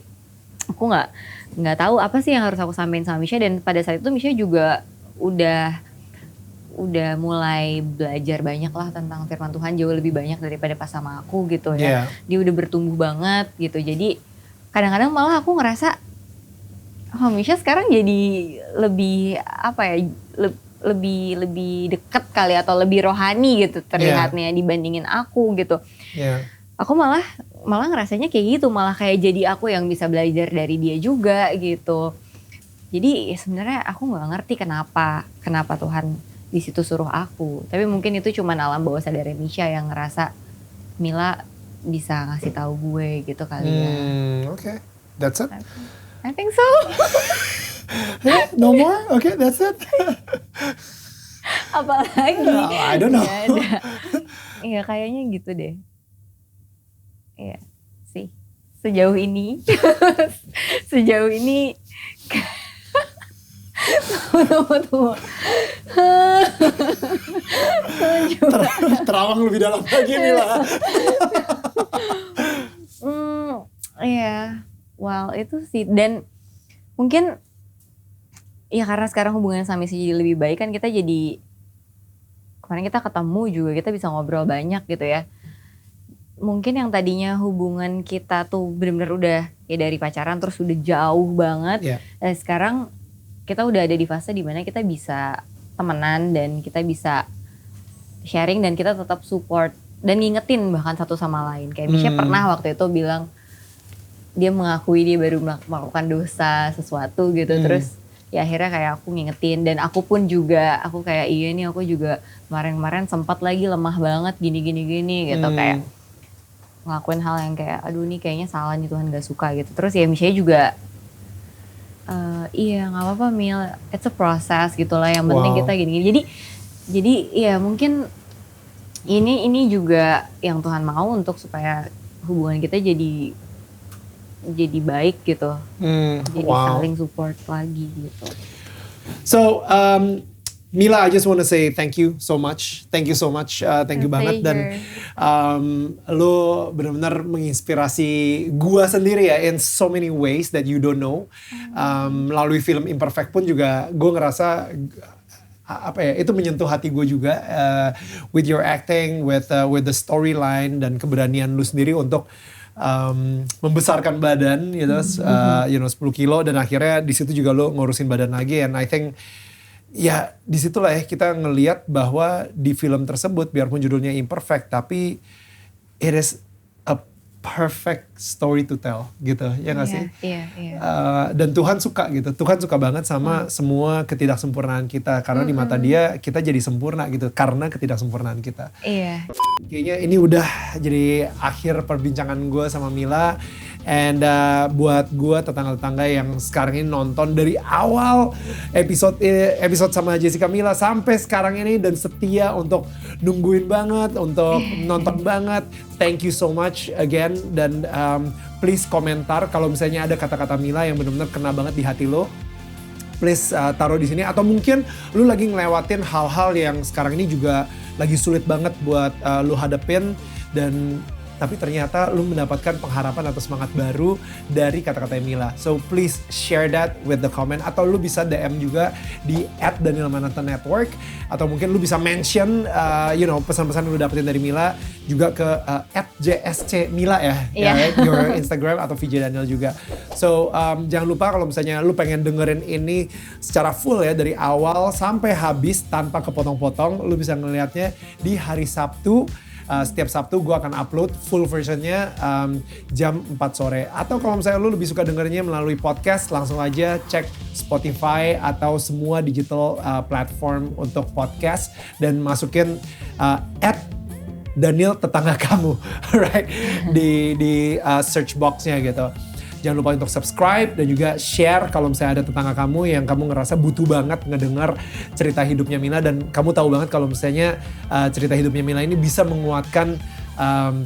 aku nggak tahu apa sih yang harus aku sampaikan sama Misha. Dan pada saat itu Misha juga udah mulai belajar banyak lah tentang firman Tuhan, jauh lebih banyak daripada pas sama aku gitu ya. Dia udah bertumbuh banget gitu. Jadi kadang-kadang malah aku ngerasa Misha sekarang jadi lebih apa ya, lebih dekat kali atau lebih rohani gitu terlihatnya dibandingin aku gitu. Aku malah ngerasanya kayak gitu, malah kayak jadi aku yang bisa belajar dari dia juga gitu. Jadi sebenarnya aku nggak ngerti kenapa Tuhan di situ suruh aku. Tapi mungkin itu cuma alam bawah sadar Misha yang ngerasa Mila bisa ngasih tahu gue gitu kali ya. Okay, that's it. I think so. No more? Okay, that's it. Apalagi? I don't know. Iya kayaknya gitu deh. Iya sih. Sejauh ini. Tunggu. Terawang lebih dalam lagi Mila. Iya. Wow, itu sih. Dan mungkin ya karena sekarang hubungan sama Misha jadi lebih baik kan, kita jadi kemarin kita ketemu juga, kita bisa ngobrol banyak gitu ya. Mungkin yang tadinya hubungan kita tuh benar-benar udah ya dari pacaran terus udah jauh banget. Sekarang kita udah ada di fase dimana kita bisa temenan dan kita bisa sharing dan kita tetap support dan ngingetin bahkan satu sama lain. Kayak Misha pernah waktu itu bilang dia mengakui dia baru melakukan dosa sesuatu gitu. Terus ya akhirnya kayak aku ngingetin. Dan aku pun juga, aku kayak iya nih aku juga kemarin sempat lagi lemah banget gini gitu. Kayak ngelakuin hal yang kayak aduh nih kayaknya salah nih, Tuhan gak suka gitu. Terus ya Misha juga iya gak apa-apa Mil, it's a process gitu lah, yang penting kita gini. Jadi ya mungkin ini juga yang Tuhan mau untuk supaya hubungan kita jadi baik gitu. Jadi saling support lagi gitu. So Mila, I just want to say thank you so much. Thank you so much. Thank you banget. Dan lo benar-benar menginspirasi gua sendiri ya in so many ways that you don't know. Melalui film Imperfect pun juga gue ngerasa apa ya, itu menyentuh hati gue juga with your acting, with the storyline dan keberanian lu sendiri untuk membesarkan badan gitu, 10 kilo, dan akhirnya di situ juga lo ngurusin badan lagi. And I think ya disitulah ya kita ngelihat bahwa di film tersebut biarpun judulnya Imperfect, tapi it is a perfect story to tell gitu, ya nggak sih? Iya. Dan Tuhan suka gitu, Tuhan suka banget sama semua ketidaksempurnaan kita, karena di mata Dia kita jadi sempurna gitu karena ketidaksempurnaan kita. Iya. Kayaknya ini udah jadi akhir perbincangan gue sama Mila. And buat gue tetangga-tetangga yang sekarang ini nonton dari awal episode sama Jessica Mila sampai sekarang ini dan setia untuk nungguin banget, untuk nonton banget, thank you so much again. Dan please komentar kalau misalnya ada kata-kata Mila yang benar-benar kena banget di hati lo. Please taruh di sini, atau mungkin lu lagi ngelewatin hal-hal yang sekarang ini juga lagi sulit banget buat lu hadapin, dan tapi ternyata lu mendapatkan pengharapan atau semangat baru dari kata-kata Mila. So please share that with the comment, atau lu bisa DM juga di @DanielMananta_Network, atau mungkin lu bisa mention pesan-pesan yang lu dapetin dari Mila juga ke @JSCMila ya, your Instagram, atau VJ Daniel juga. So jangan lupa kalau misalnya lu pengen dengerin ini secara full ya dari awal sampai habis tanpa kepotong-potong, lu bisa ngelihatnya di hari Sabtu. Setiap Sabtu gue akan upload full versionnya jam 4 sore. Atau kalau misalnya lu lebih suka dengerinnya melalui podcast, langsung aja cek Spotify atau semua digital platform untuk podcast dan masukin @Daniel tetangga kamu, right, di search boxnya gitu. Jangan lupa untuk subscribe dan juga share kalau misalnya ada tetangga kamu yang kamu ngerasa butuh banget ngedengar cerita hidupnya Mila, dan kamu tahu banget kalau misalnya cerita hidupnya Mila ini bisa menguatkan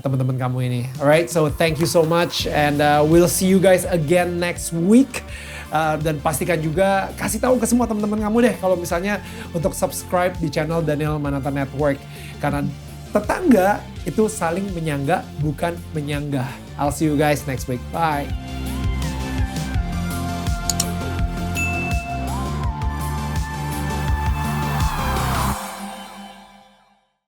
teman-teman kamu ini. Alright, so thank you so much and we'll see you guys again next week. Dan pastikan juga kasih tahu ke semua teman-teman kamu deh kalau misalnya untuk subscribe di channel Daniel Mananta Network, karena tetangga itu saling menyangga bukan menyanggah. I'll see you guys next week. Bye.